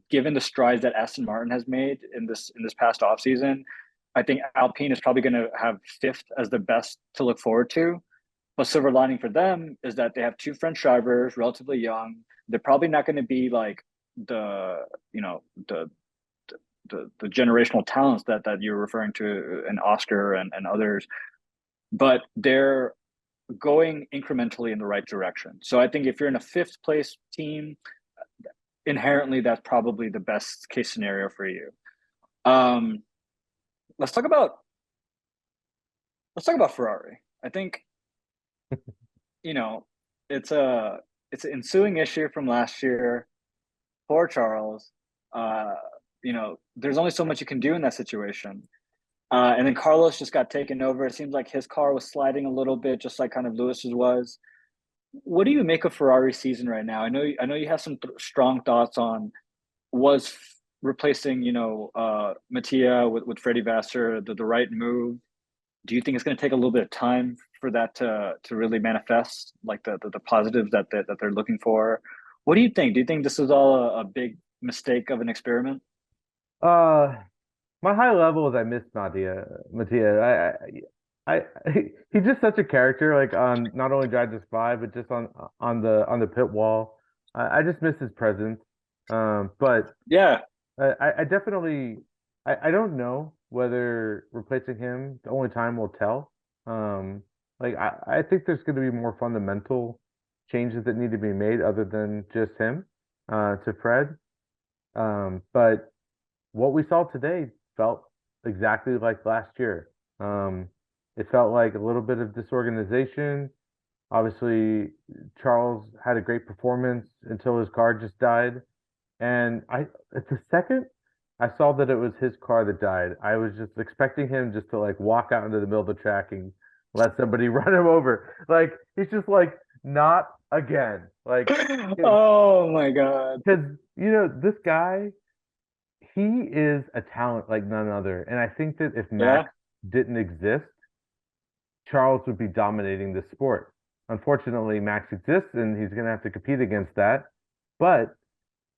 given the strides that Aston Martin has made in this past offseason, I think Alpine is probably going to have fifth as the best to look forward to. But silver lining for them is that they have two French drivers, relatively young. They're probably not going to be like the you know the generational talents that you're referring to, and Oscar and others, but they're going incrementally in the right direction. So I think if you're in a fifth place team, inherently that's probably the best case scenario for you. Um, let's talk about Ferrari. I think you know it's a it's an ensuing issue from last year. Poor Charles. There's only so much you can do in that situation. And then Carlos just got taken over. It seems like his car was sliding a little bit, just like kind of Lewis's was. What do you make of Ferrari's season right now? I know you have some strong thoughts on was replacing Mattia with Freddie Vasseur the right move. do you think it's going to take a little bit of time for that to really manifest, like the positives that they're looking for? What do you think? Do you think this is all a big mistake of an experiment? Uh, my high level is I miss Mattia. He's just such a character, like on not only Drive to Survive, but just on the pit wall. I just miss his presence. But Yeah, I definitely I don't know whether replacing him, the only time will tell. Like I think there's going to be more fundamental changes that need to be made other than just him to Fred. But what we saw today felt exactly like last year. It felt like a little bit of disorganization. Obviously, Charles had a great performance until his car just died. And at the second I saw that it was his car that died, I was just expecting him just to like walk out into the middle of the track and let somebody run him over. Like he's just like, not again. Like, oh my God. because this guy, he is a talent like none other. And I think that if Yeah, Max didn't exist, Charles would be dominating the sport. Unfortunately, Max exists and he's going to have to compete against that. But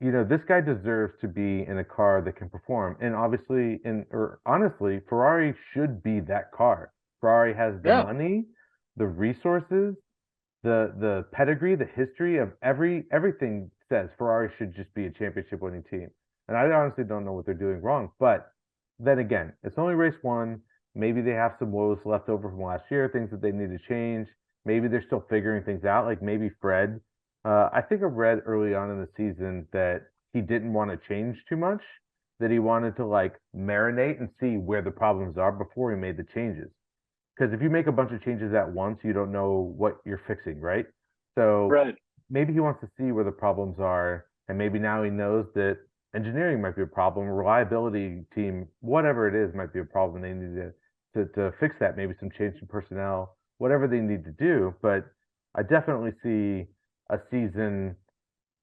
this guy deserves to be in a car that can perform. And obviously, or honestly, Ferrari should be that car. Ferrari has the yeah, money, the resources, the pedigree, the history of everything says Ferrari should just be a championship winning team. And I honestly don't know what they're doing wrong. But then again, it's only race one. Maybe they have some woes left over from last year, things that they need to change. Maybe they're still figuring things out. Like maybe Fred. I think I read early on in the season that he didn't want to change too much, that he wanted to like marinate and see where the problems are before he made the changes. Because if you make a bunch of changes at once, you don't know what you're fixing, right? So right. maybe he wants to see where the problems are, and maybe now he knows that engineering might be a problem, reliability team, whatever it is, might be a problem. They need to fix that. Maybe some change in personnel, whatever they need to do. But I definitely see a season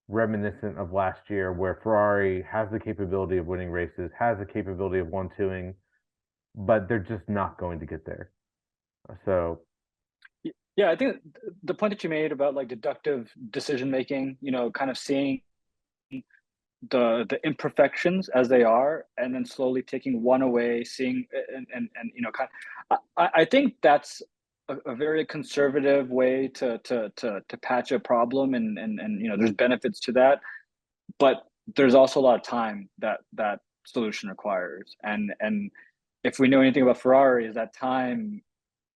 reminiscent of last year where Ferrari has the capability of winning races, has the capability of one-twoing, but they're just not going to get there. So Yeah, I think the point that you made about like deductive decision making, kind of seeing the imperfections as they are, and then slowly taking one away, seeing and kind of, I think that's a very conservative way to patch a problem, and there's benefits to that, but there's also a lot of time that solution requires, and if we know anything about Ferrari, is that time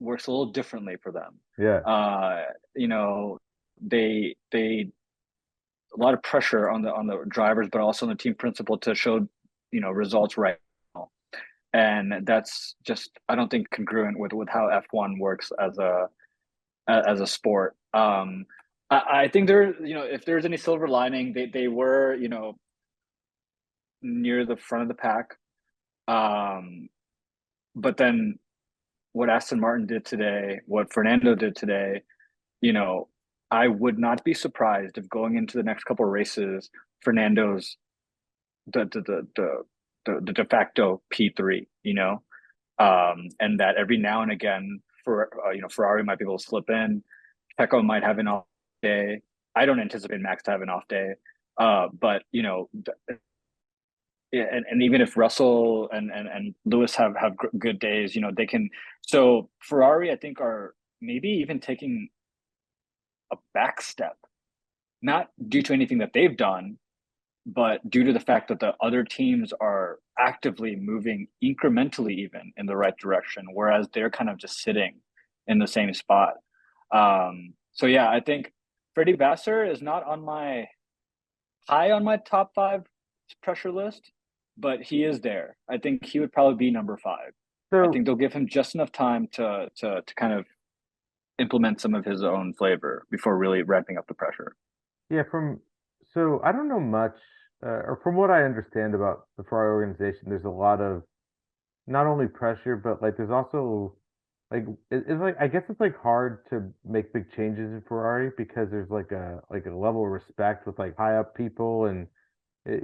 works a little differently for them. yeah, Uh, you know, they a lot of pressure on the drivers, but also on the team principal to show results right now. And that's just, I don't think, congruent with how F1 works as a sport. I think there, if there's any silver lining, they were near the front of the pack. Um, but then what Aston Martin did today, what Fernando did today, you know, I would not be surprised if going into the next couple of races, Fernando's the de facto P3, and that every now and again, for Ferrari might be able to slip in, Pecco might have an off day. I don't anticipate Max to have an off day, but and even if Russell and Lewis have good days, they can. So Ferrari, I think, are maybe even taking a back step, not due to anything that they've done, but due to the fact that the other teams are actively moving incrementally even in the right direction, whereas they're kind of just sitting in the same spot. So yeah, I think Freddie Vassar is not high on my top five pressure list, but he is there. I think he would probably be number five. I so think they'll give him just enough time to kind of implement some of his own flavor before really ramping up the pressure. yeah, so I don't know much, or from what I understand about the Ferrari organization, there's a lot of not only pressure, but like there's also like it's like I guess it's like hard to make big changes in Ferrari because there's like a level of respect with like high up people and it,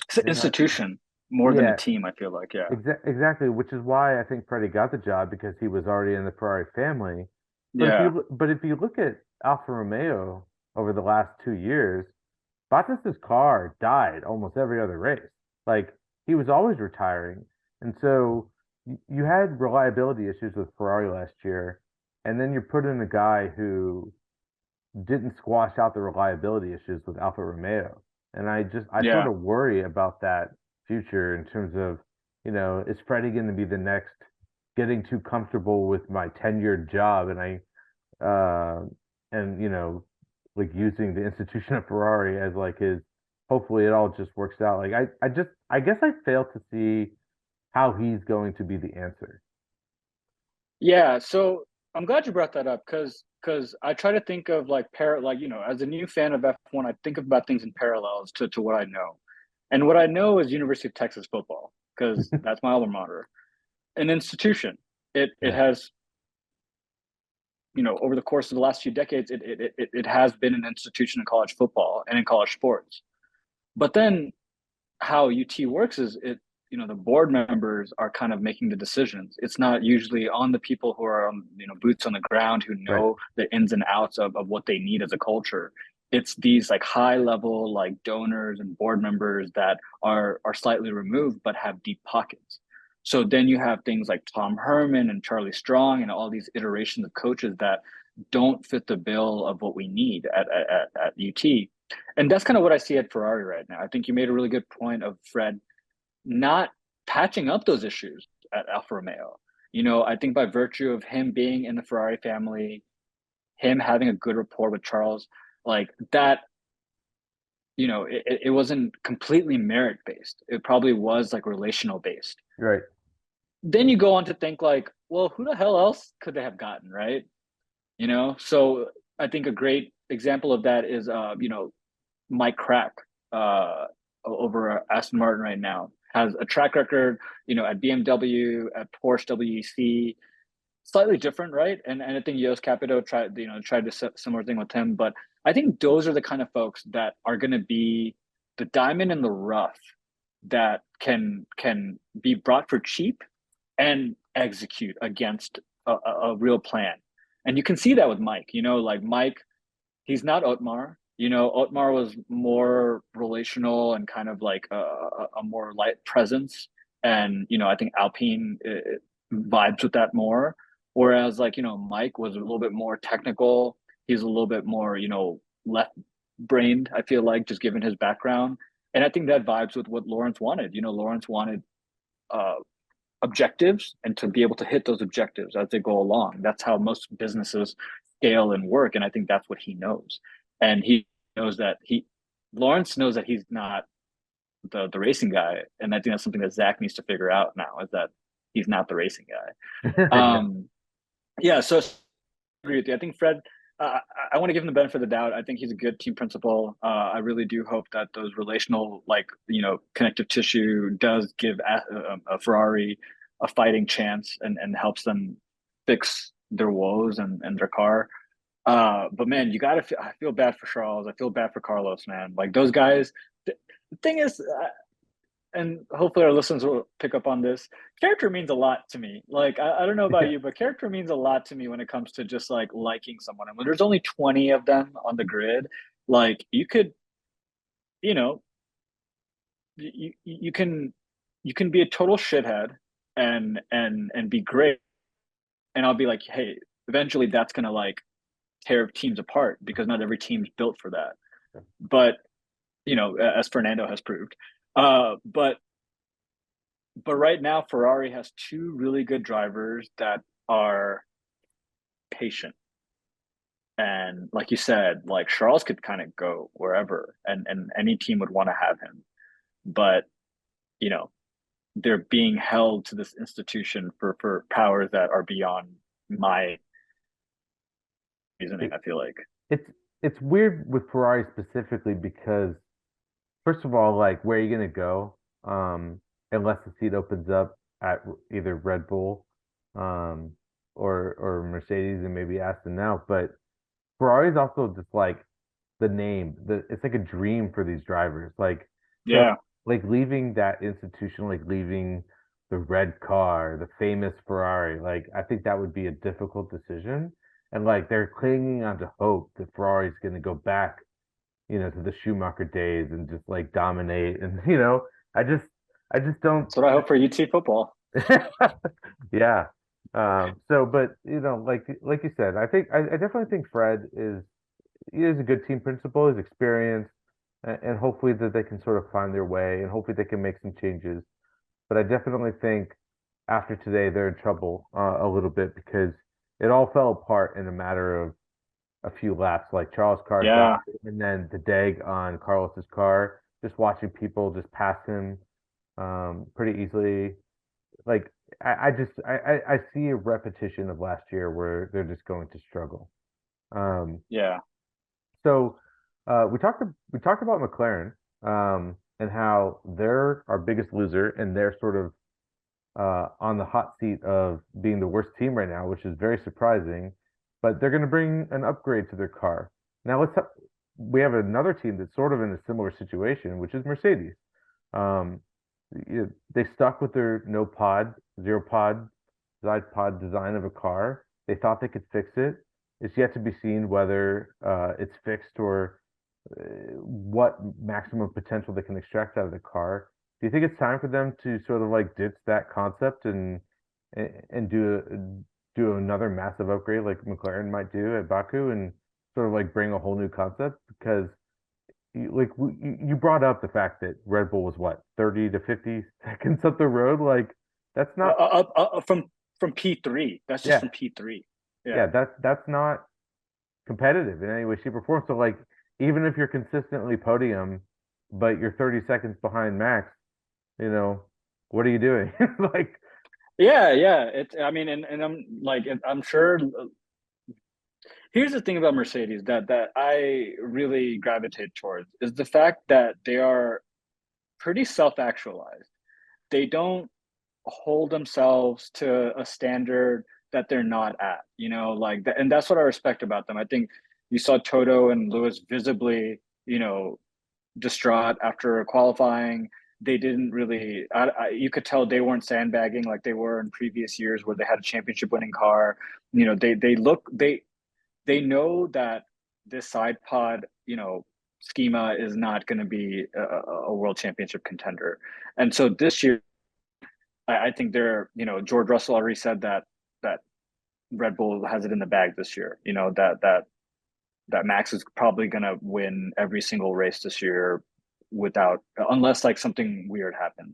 It's an they're not. institution. more than a Yeah, team, I feel like. Yeah. exactly, which is why I think Freddie got the job because he was already in the Ferrari family. Yeah. But if you look at Alfa Romeo over the last 2 years, Bottas's car died almost every other race. Like he was always retiring, and so you had reliability issues with Ferrari last year, and then you put in a guy who didn't squash out the reliability issues with Alfa Romeo. And I sort Yeah. of worry about that future in terms of, is Freddie going to be the next getting too comfortable with my tenured job uh, and, like using the institution of Ferrari as like hopefully it all just works out. Like I guess I fail to see how he's going to be the answer. Yeah. So I'm glad you brought that up because I try to think of like as a new fan of F1, I think about things in parallels to what I know. And what I know is University of Texas football, because that's my alma mater. An institution. It Yeah, has, over the course of the last few decades, it has been an institution in college football and in college sports. But then how UT works is the board members are kind of making the decisions. It's not usually on the people who are on, boots on the ground who right. know the ins and outs of what they need as a culture. It's these like high level like donors and board members that are slightly removed but have deep pockets. So then you have things like Tom Herman and Charlie Strong and all these iterations of coaches that don't fit the bill of what we need at UT. And that's kind of what I see at Ferrari right now. I think you made a really good point of Fred not patching up those issues at Alfa Romeo. I think by virtue of him being in the Ferrari family, him having a good rapport with Charles, like that, it wasn't completely merit based. It probably was like relational based. Right. Then you go on to think like, well, who the hell else could they have gotten, right? So I think a great example of that is, Mike Crack uh, over at Aston Martin right now has a track record, at BMW, at Porsche WEC, slightly different, right? And I think Yos Capito tried a similar thing with him, but I think those are the kind of folks that are going to be the diamond in the rough that can be brought for cheap and execute against a real plan. And you can see that with Mike. Like Mike, he's not Otmar. Otmar was more relational and kind of like a more light presence. And, I think Alpine vibes with that more. Whereas, like, Mike was a little bit more technical. He's a little bit more, left brained, I feel like, just given his background. And I think that vibes with what Lawrence wanted. Lawrence wanted uh, objectives and to be able to hit those objectives as they go along. That's how most businesses scale and work. And I think that's what he knows. And he knows that Lawrence knows that he's not the racing guy. And I think that's something that Zach needs to figure out now is that he's not the racing guy. Yeah. Yeah. So I agree with you. I think Fred, I want to give him the benefit of the doubt. I think he's a good team principal. I really do hope that those relational, like, connective tissue does give a Ferrari a fighting chance and helps them fix their woes and their car. But man, I feel bad for Charles. I feel bad for Carlos, man. Like those guys. The thing is, and hopefully our listeners will pick up on this. Character means a lot to me. Like I don't know about Yeah. you, but character means a lot to me when it comes to just like liking someone. And when there's only 20 of them on the grid, like you could, you know, you can be a total shithead and be great. And I'll be like, hey, eventually that's gonna like tear teams apart because not every team's built for that. But as Fernando has proved. But right now, Ferrari has two really good drivers that are patient. And like you said, like Charles could kind of go wherever and any team would want to have him. But, you know, they're being held to this institution for powers that are beyond my reasoning, It, I feel like. it's it's weird with Ferrari specifically because first of all, like where are you gonna go? Unless the seat opens up at either Red Bull, um, or Mercedes and maybe Aston now. But Ferrari's also just like the name. It's like a dream for these drivers. Like so Yeah. like leaving that institution, like leaving the red car, the famous Ferrari, like I think that would be a difficult decision. And like they're clinging on to hope that Ferrari's going to go back, to the Schumacher days and just like dominate. And I just, I just don't. That's what I hope for UT football. Yeah. But like you said, I definitely think Fred is a good team principal, is experienced, and hopefully that they can sort of find their way, and hopefully they can make some changes. But I definitely think after today they're in trouble a little bit because it all fell apart in a matter of a few laps. Like Charles' car Yeah. died, and then the dag on Carlos's car. Just watching people just pass him pretty easily. Like I see a repetition of last year where they're just going to struggle. Um, Yeah. so we talked about McLaren and how they're our biggest loser and they're sort of on the hot seat of being the worst team right now, which is very surprising. But they're going to bring an upgrade to their car. Now we have another team that's sort of in a similar situation, which is Mercedes. Um, they stuck with their no pod, zero pod, side pod design of a car. They thought they could fix it. It's yet to be seen whether it's fixed or what maximum potential they can extract out of the car. Do you think it's time for them to sort of like ditch that concept and do another massive upgrade like McLaren might do at Baku and sort of like bring a whole new concept? Because you brought up the fact that Red Bull was what 30 to 50 seconds up the road. Like that's not From P3. That's just yeah from P3. yeah Yeah. that's not competitive in any way, shape, or form. So like even if you're consistently podium, but you're 30 seconds behind Max, you know, what are you doing? Like, Yeah, yeah. I mean, and I'm like, I'm sure. Here's the thing about Mercedes that I really gravitate towards is the fact that they are pretty self-actualized. They don't hold themselves to a standard that they're not at, like that, and that's what I respect about them. I think you saw Toto and Lewis visibly, distraught after qualifying. They didn't really, you could tell they weren't sandbagging like they were in previous years where they had a championship winning car. They know that this side pod, schema is not going to be a world championship contender. And so this year, I think George Russell already said that Red Bull has it in the bag this year. That Max is probably going to win every single race this year without unless like something weird happens.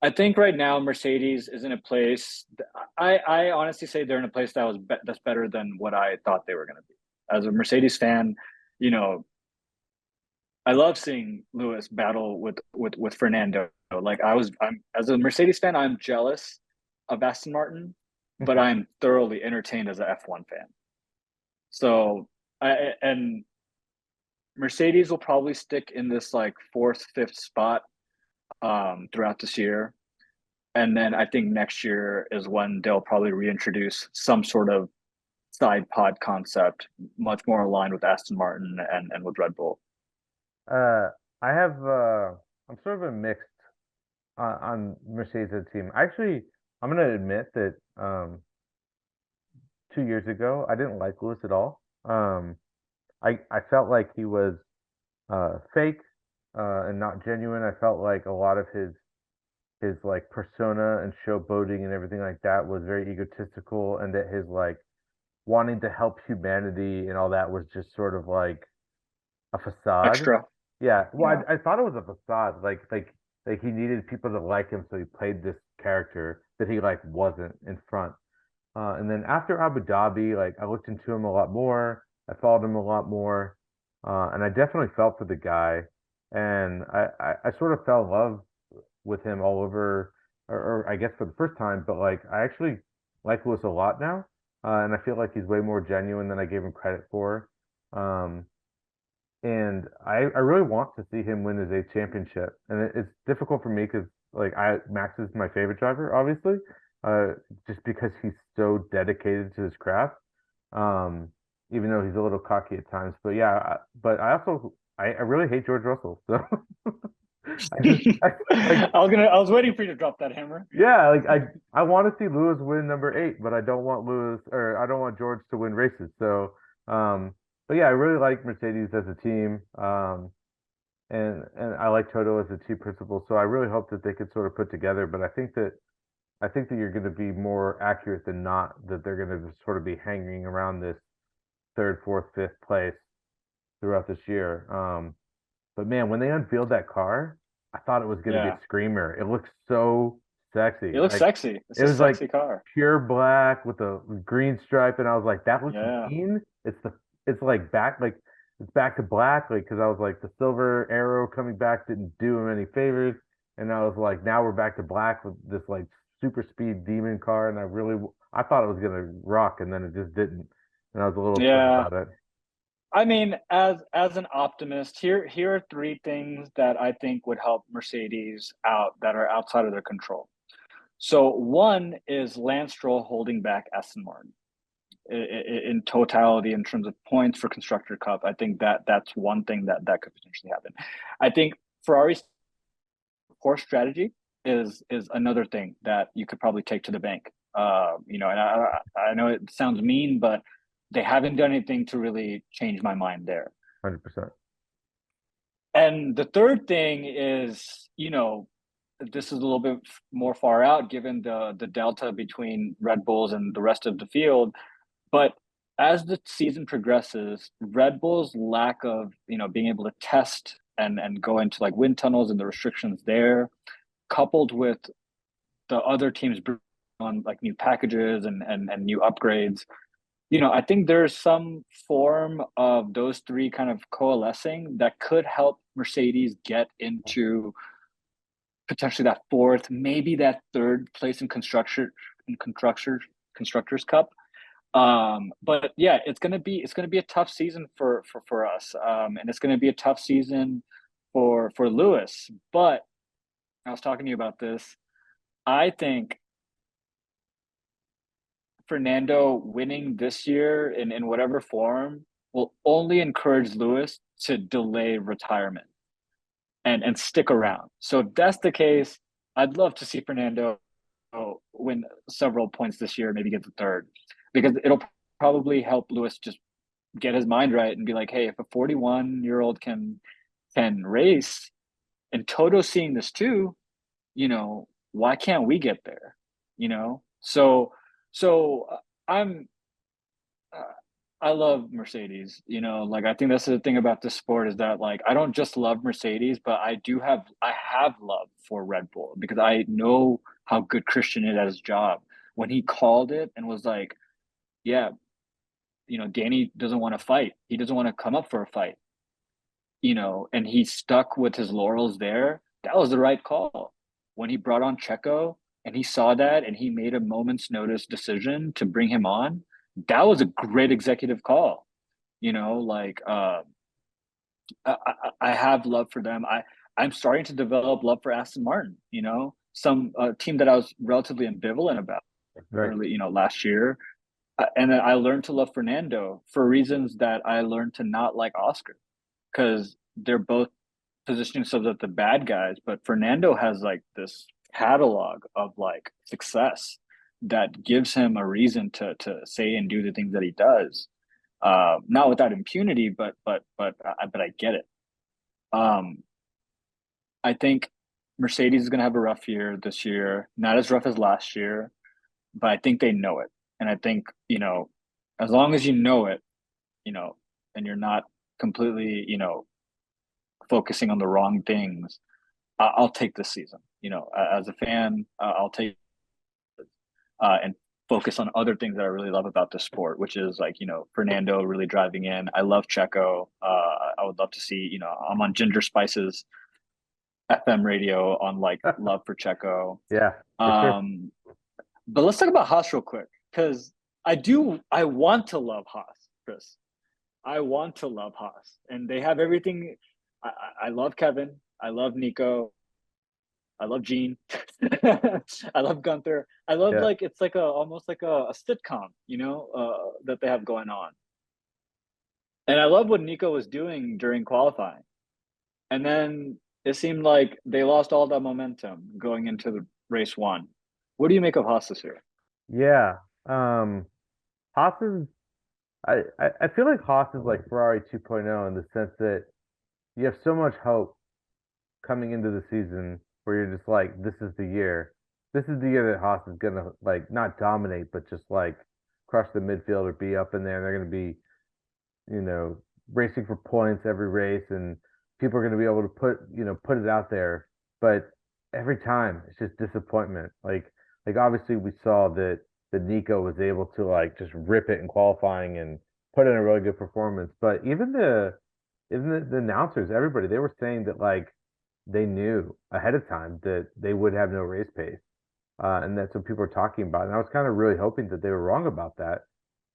I think right now Mercedes is in a place. I honestly say they're in a place that's better than what I thought they were going to be. As a Mercedes fan, you know, I love seeing Lewis battle with Fernando. Like I'm as a Mercedes fan, I'm jealous of Aston Martin, but I'm thoroughly entertained as a F1 fan. So and Mercedes will probably stick in this like fourth, fifth spot throughout this year. And then I think next year is when they'll probably reintroduce some sort of side pod concept, much more aligned with Aston Martin and with Red Bull. uh, I have, I'm sort of a mixed on Mercedes as a team. Actually, I'm gonna admit that 2 years ago, I didn't like Lewis at all. I felt like he was fake and not genuine. I felt like a lot of his like persona and showboating and everything like that was very egotistical, and that his like wanting to help humanity and all that was just sort of like a facade. Extra, Yeah, well, yeah. I thought it was a facade. Like he needed people to like him, so he played this character that he like wasn't in front. And then after Abu Dhabi, like I looked into him a lot more. I followed him a lot more, and I definitely felt for the guy. And I sort of fell in love with him all over, or I guess for the first time. But like I actually like Lewis a lot now, and I feel like he's way more genuine than I gave him credit for. Um, and I really want to see him win his eighth championship. And it's difficult for me because like Max is my favorite driver, obviously, uh, just because he's so dedicated to his craft. Um, even though he's a little cocky at times, but yeah, but I also I really hate George Russell. So I just like I was waiting for you to drop that hammer. yeah, like I want to see Lewis win number 8, but I don't want Lewis or I don't want George to win races. So, but yeah, I really like Mercedes as a team. And I like Toto as a team principal. So I really hope that they could sort of put together. But I think that you're going to be more accurate than not that they're going to sort of be hanging around this third, fourth, fifth place throughout this year. But man, when they unveiled that car, I thought it was going to be a Yeah, screamer. It looked so sexy. it looks Like sexy. It's it a was like sexy car. pure black with a green stripe, and I was like, that looks Yeah, mean. It's like it's back to black, like because I was like the silver arrow coming back didn't do him any favors, and I was like, now we're back to black with this like super speed demon car, and I thought it was gonna rock, and then it just didn't, and I was a little upset yeah. about it. I mean, as an optimist, here are three things that I think would help Mercedes out that are outside of their control. So one is Lance Stroll holding back Aston Martin in totality in terms of points for Constructor Cup. I think that's one thing that could potentially happen. I think Ferrari's poor strategy is another thing that you could probably take to the bank. And I know it sounds mean, but they haven't done anything to really change my mind there. 100%. And the third thing is, this is a little bit more far out given the delta between Red Bulls and the rest of the field. But as the season progresses, Red Bull's lack of, being able to test and go into like wind tunnels and the restrictions there, coupled with the other teams on like new packages and new upgrades, I think there's some form of those three kind of coalescing that could help Mercedes get into potentially that fourth, maybe that third place in constructors cup. But yeah, it's gonna be a tough season for us, and it's gonna be a tough season for Lewis. But I was talking to you about this. I think Fernando winning this year in whatever form will only encourage Lewis to delay retirement and stick around. So if that's the case, I'd love to see Fernando win several points this year, maybe get the third, because it'll probably help Lewis just get his mind right and be like, hey, if a 41-year-old can race, and Toto's seeing this too, why can't we get there? So I'm uh, I love Mercedes. Like I think that's the thing about this sport is that like I don't just love Mercedes, but I have love for Red Bull because I know how good Christian is at his job. When he called it and was like, yeah, Danny doesn't want to fight. He doesn't want to come up for a fight, and he stuck with his laurels there. That was the right call. When he brought on Checo and he saw that and he made a moment's notice decision to bring him on, that was a great executive call. Like I have love for them. I'm starting to develop love for Aston Martin. Some team that I was relatively ambivalent about Right. early, last year. And then I learned to love Fernando for reasons that I learned to not like Oscar because they're both positioning themselves as the bad guys. But Fernando has like this catalog of like success that gives him a reason to say and do the things that he does. Not without impunity, but I get it. Um, I think Mercedes is going to have a rough year this year, not as rough as last year, but I think they know it. And I think, as long as you know it, you know, and you're not completely, focusing on the wrong things, I'll take this season. As a fan, I'll take and focus on other things that I really love about the sport, which is like, Fernando really driving in. I love Checo. I would love to see, I'm on Ginger Spice's FM radio on like love for Checo. Yeah, for sure. Um, but let's talk about Haas real quick because I want to love Haas, Chris. I want to love Haas, and they have everything. I love Kevin. I love Nico. I love Gene. I love Gunther. I love Yeah. like it's like almost like a sitcom, that they have going on. And I love what Nico was doing during qualifying. And then it seemed like they lost all that momentum going into the race one. What do you make of Haas this year? Yeah. Um, Haas is I feel like Haas is like Ferrari 2.0 in the sense that you have so much hope coming into the season where you're just like, this is the year. This is the year that Haas is gonna like not dominate, but just like crush the midfield or be up in there. And they're gonna be, you know, racing for points every race, and people are gonna be able to put it out there. But every time it's just disappointment. Like obviously we saw that Nico was able to like just rip it in qualifying and put in a really good performance. But even the announcers, everybody, they were saying that like they knew ahead of time that they would have no race pace. And that's what people are talking about. And I was kind of really hoping that they were wrong about that,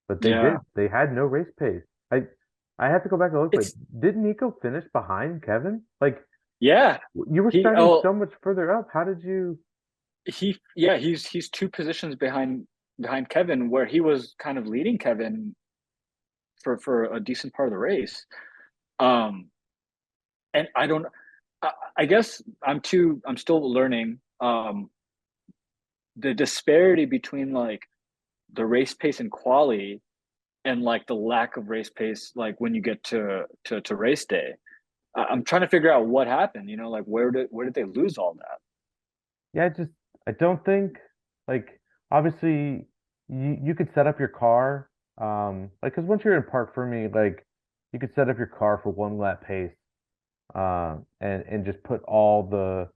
but they Yeah, did. They had no race pace. I I have to go back and look, but it's did Nico finish behind Kevin? Like yeah. you were He starting oh so much further up. How did you? he yeah he's two positions behind Kevin, where he was kind of leading Kevin for a decent part of the race. Um, and I don't. I guess I'm still learning. The disparity between like the race pace and quali and like the lack of race pace like when you get to race day. I'm trying to figure out what happened, like where did they lose all that? Yeah, I don't think like obviously you could set up your car like because once you're in park for me like you could set up your car for one lap pace and just put all the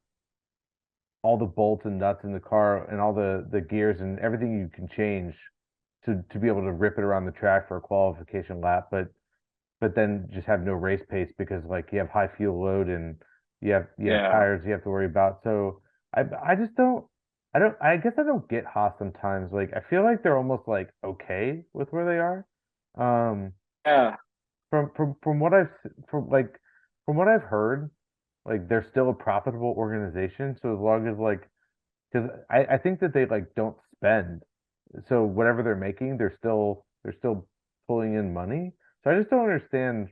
bolts and nuts in the car and all the gears and everything you can change to be able to rip it around the track for a qualification lap, but then just have no race pace because like you have high fuel load and you have Yeah, tires you have to worry about. So I just don't I guess I don't get Haas sometimes. Like I feel like they're almost like okay with where they are. Um, yeah, from what from what I've heard, like they're still a profitable organization. So as long as like because I think that they like don't spend. So whatever they're making, they're still pulling in money. So I just don't understand.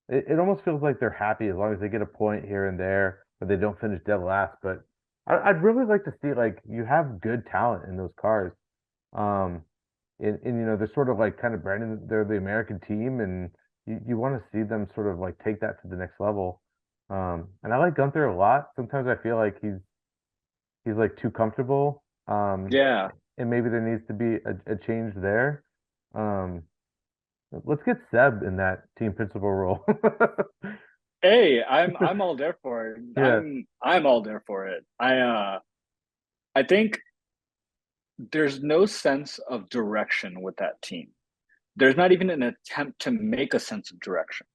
It almost feels like they're happy as long as they get a point here and there, but they don't finish dead last. But I'd really like to see like you have good talent in those cars. Um, and they're sort of like kind of branding they're the American team, and you want to see them sort of like take that to the next level. And I like Gunther a lot. Sometimes I feel like he's like too comfortable. yeah. And maybe there needs to be a change there. Um, let's get Seb in that team principal role. Hey, I'm all there for it. Yeah. I'm all there for it. I think there's no sense of direction with that team. There's not even an attempt to make a sense of direction.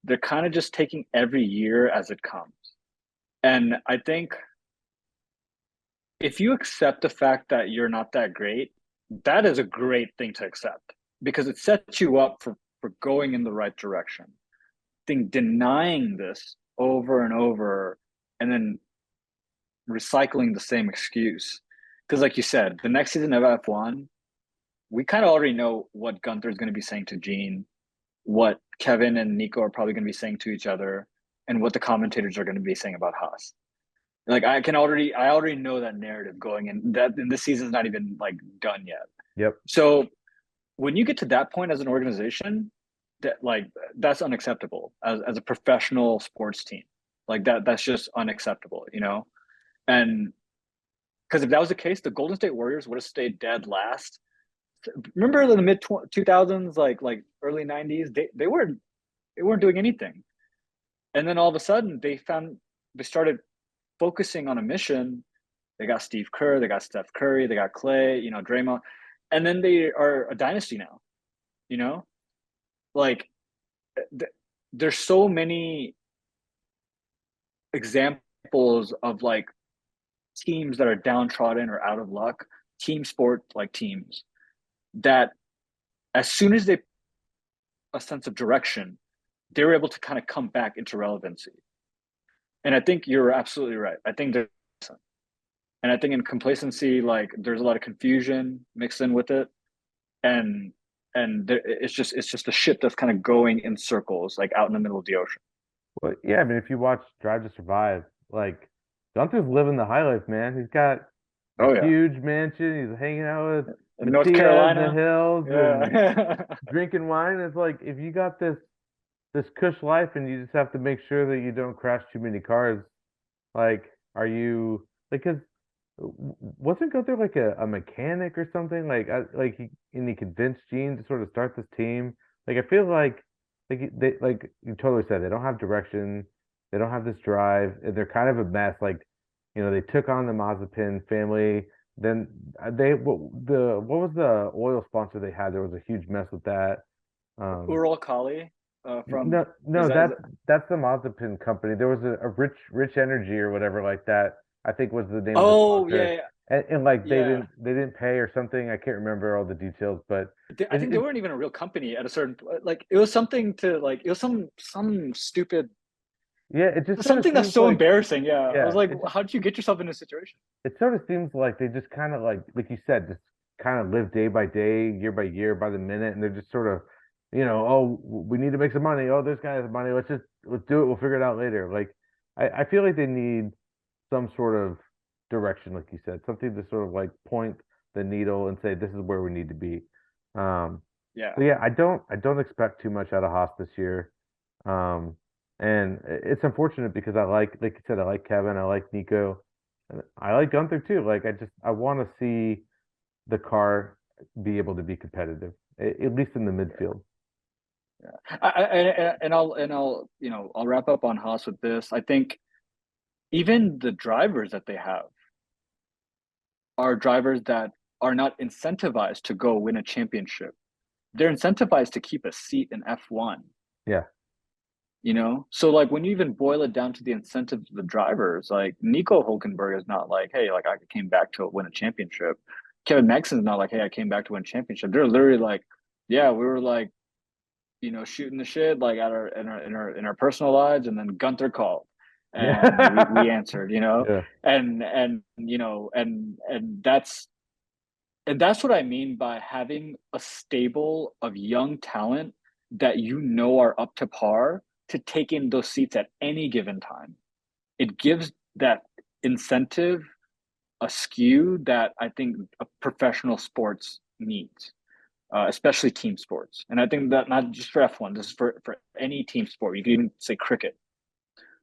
They're kind of just taking every year as it comes. And I think if you accept the fact that you're not that great, that is a great thing to accept because it sets you up for going in the right direction. I think denying this over and over and then recycling the same excuse. Because, like you said, the next season of F1, we kind of already know what Gunther is going to be saying to Gene, what Kevin and Nico are probably going to be saying to each other, and what the commentators are going to be saying about Haas. Like I already know that narrative going in that and this season's not even like done yet. Yep. So when you get to that point as an organization, that's unacceptable as a professional sports team. Like that's just unacceptable. And because if that was the case, the Golden State Warriors would have stayed dead last. Remember in the mid 2000s, like early 90s, they weren't doing anything. And then all of a sudden they started focusing on a mission. They got Steve Kerr, they got Steph Curry, they got Clay, Draymond, and then they are a dynasty now. You know, like th- there's so many examples of like teams that are downtrodden or out of luck, team sport like teams that as soon as they a sense of direction, they were able to kind of come back into relevancy. And I think you're absolutely right. I think there's and I think in complacency, like there's a lot of confusion mixed in with it, and it's just a ship that's kind of going in circles, like out in the middle of the ocean. Well, yeah, I mean, if you watch Drive to Survive, like Gunther's living the high life, man. He's got a Oh yeah, huge mansion. He's hanging out with in North Mattia in the Carolina. hills and Yeah. drinking wine. It's like if you got this cush life and you just have to make sure that you don't crash too many cars, like, are you like, cause wasn't Gunther like a mechanic or something? Like he convinced Gene to sort of start this team. Like I feel like like you totally said they don't have direction, they don't have this drive, and they're kind of a mess. Like, they took on the Mazepin family. Then what was the oil sponsor they had? There was a huge mess with that. Um, Ural Kali from no, is no, that that's the Mazepin company. There was a rich energy or whatever like that. I think was the name of the oh sponsor, yeah, and like they yeah. didn't pay or something. I can't remember all the details, but I it, think they it weren't even a real company at a certain like it was something to like it was some stupid yeah, it just sort of something that's seems so like embarrassing. Yeah, I was yeah, like, how did you get yourself in this situation? it sort of seems like they just kind of like you said, just kind of live day by day, year by year, by the minute, and they're just sort of, oh, we need to make some money. Oh, this guy has money. Let's do it. We'll figure it out later. Like I feel like they need some sort of direction, like you said, something to sort of like point the needle and say this is where we need to be. Um, Yeah, so yeah, I don't expect too much out of Haas this year. Um, and it's unfortunate because like you said, I like Kevin, I like Nico, and I like Gunther too. Like I want to see the car be able to be competitive, at least in the yeah, midfield. yeah. And I'll I'll wrap up on Haas with this. I think even the drivers that they have are drivers that are not incentivized to go win a championship. They're incentivized to keep a seat in F1. Yeah, So like when you even boil it down to the incentives of the drivers, like Nico Hulkenberg is not like, hey, like I came back to win a championship. Kevin Maxon's not like, hey, I came back to win a championship. They're literally like, yeah, we were like, shooting the shit like at our in our personal lives, and then Gunther called, and we yeah, answered, yeah, and that's what I mean by having a stable of young talent that are up to par to take in those seats at any given time. It gives that incentive a skew that I think a professional sports needs, especially team sports. And I think that not just for F1, this is for any team sport. You can even say cricket.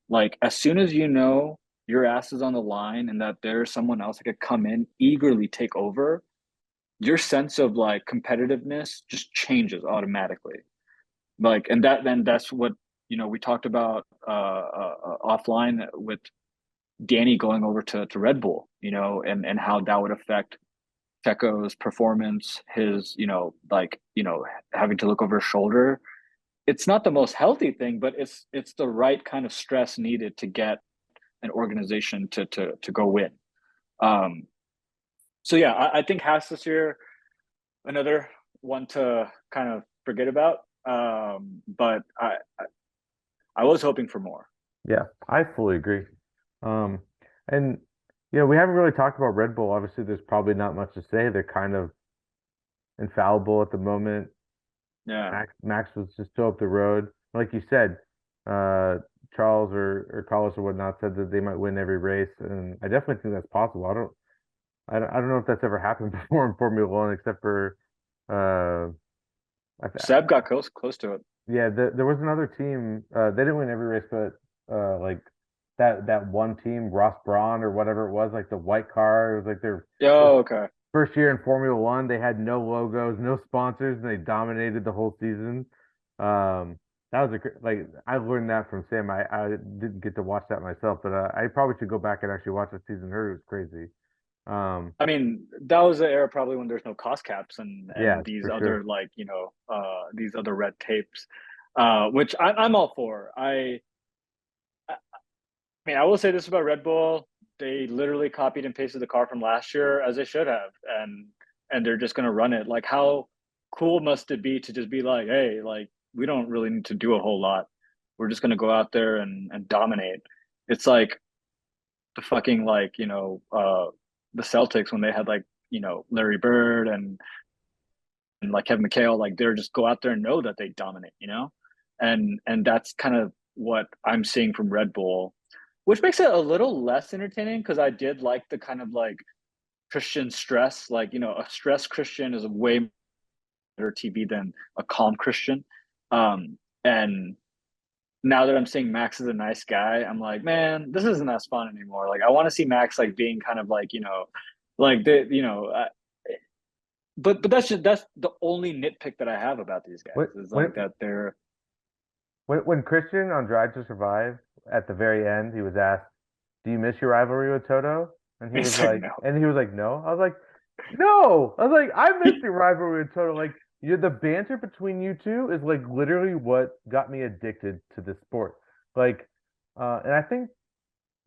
Like as soon as you know your ass is on the line and that there's someone else that could come in, eagerly take over, your sense of like competitiveness just changes automatically. Like, and that's what we talked about offline with Danny going over to Red Bull, and how that would affect Checo's performance, his having to look over his shoulder. It's not the most healthy thing, but it's the right kind of stress needed to get an organization to go win. Um, so yeah, I think Haas this year, another one to kind of forget about. But I was hoping for more. yeah. I fully agree. Um, and we haven't really talked about Red Bull. Obviously, there's probably not much to say. They're kind of infallible at the moment. Yeah. Max was just still up the road. Like you said, uh, Charles or Carlos or whatnot said that they might win every race, and I definitely think that's possible. I don't know if that's ever happened before in Formula One, except for uh, Seb got close to it. yeah, there was another team. They didn't win every race, but like that one team, Ross Brawn or whatever it was, like the white car. It was like their Oh, okay. first year in Formula One. They had no logos, no sponsors, and they dominated the whole season. That was like I learned that from Sam. I didn't get to watch that myself, but I probably should go back and actually watch the season. Heard it was crazy. Um, I mean, that was the era probably when there's no cost caps and yeah, these for other sure. like these other red tapes, which I'm all for. I mean, I will say this about Red Bull: they literally copied and pasted the car from last year as they should have, and they're just gonna run it. Like, how cool must it be to just be like, hey, like we don't really need to do a whole lot. We're just gonna go out there and dominate. It's like the fucking like the Celtics when they had like Larry Bird and like Kevin McHale, like they're just go out there and know that they dominate, and that's kind of what I'm seeing from Red Bull, which makes it a little less entertaining because I did like the kind of like Christian stress. Like, a stressed Christian is a way better TV than a calm Christian. And now that I'm seeing Max is a nice guy, I'm like, man, this isn't as fun anymore. Like, I want to see Max like being kind of like, like but that's the only nitpick that I have about these When guys is when like that they're when Christian on Drive to Survive at the very end, he was asked, "Do you miss your rivalry with Toto?" And he was it's like like, no. "No." I was like, "No." I was like, "I miss your rivalry with Toto." Like, the banter between you two is like literally what got me addicted to this sport. Like, and I think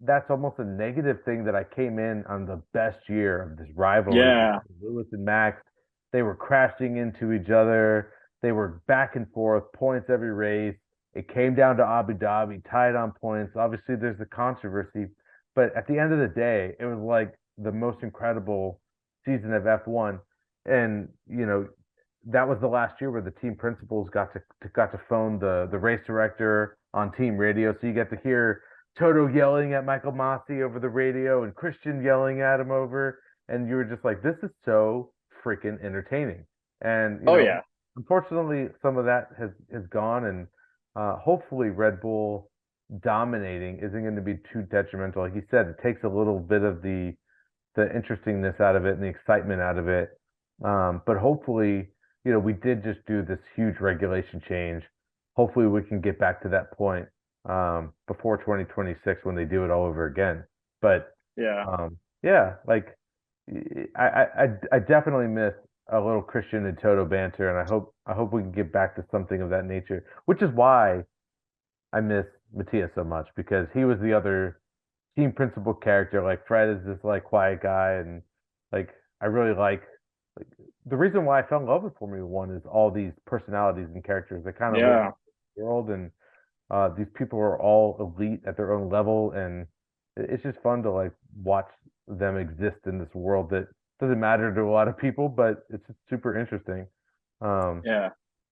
that's almost a negative thing that I came in on the best year of this rivalry Yeah. between Lewis and Max. They were crashing into each other. They were back and forth, points every race. It came down to Abu Dhabi, tied on points. Obviously, there's the controversy, but at the end of the day, it was like the most incredible season of F1. And that was the last year where the team principals got to phone the race director on team radio, so you get to hear Toto yelling at Michael Masi over the radio and Christian yelling at him over, and you were just like, this is so freaking entertaining. And Oh yeah. unfortunately, some of that has gone, and hopefully, Red Bull dominating isn't going to be too detrimental. Like you said, it takes a little bit of the interestingness out of it and the excitement out of it. But hopefully, we did just do this huge regulation change. Hopefully, we can get back to that point before 2026 when they do it all over again. But Yeah. yeah, like I definitely miss a little Christian and Toto banter, and I hope we can get back to something of that nature. Which is why I miss Matthias so much because he was the other team principal character. Like Fred is this like quiet guy, and like I really like the reason why I fell in love with Formula One is all these personalities and characters that kind of live Yeah. in the world, and these people are all elite at their own level, and it's just fun to like watch them exist in this world that doesn't matter to a lot of people, but it's just super interesting. Um, Yeah.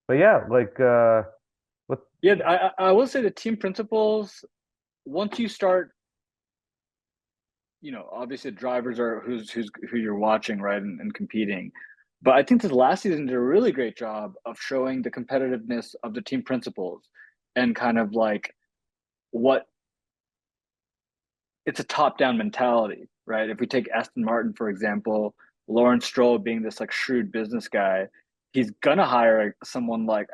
but yeah, like what? Yeah. I will say the team principals, once you start, obviously drivers are who you're watching, right, and competing. But I think this last season did a really great job of showing the competitiveness of the team principals and kind of like what it's a top-down mentality, right? If we take Aston Martin, for example, Lawrence Stroll being this like shrewd business guy, he's gonna hire someone like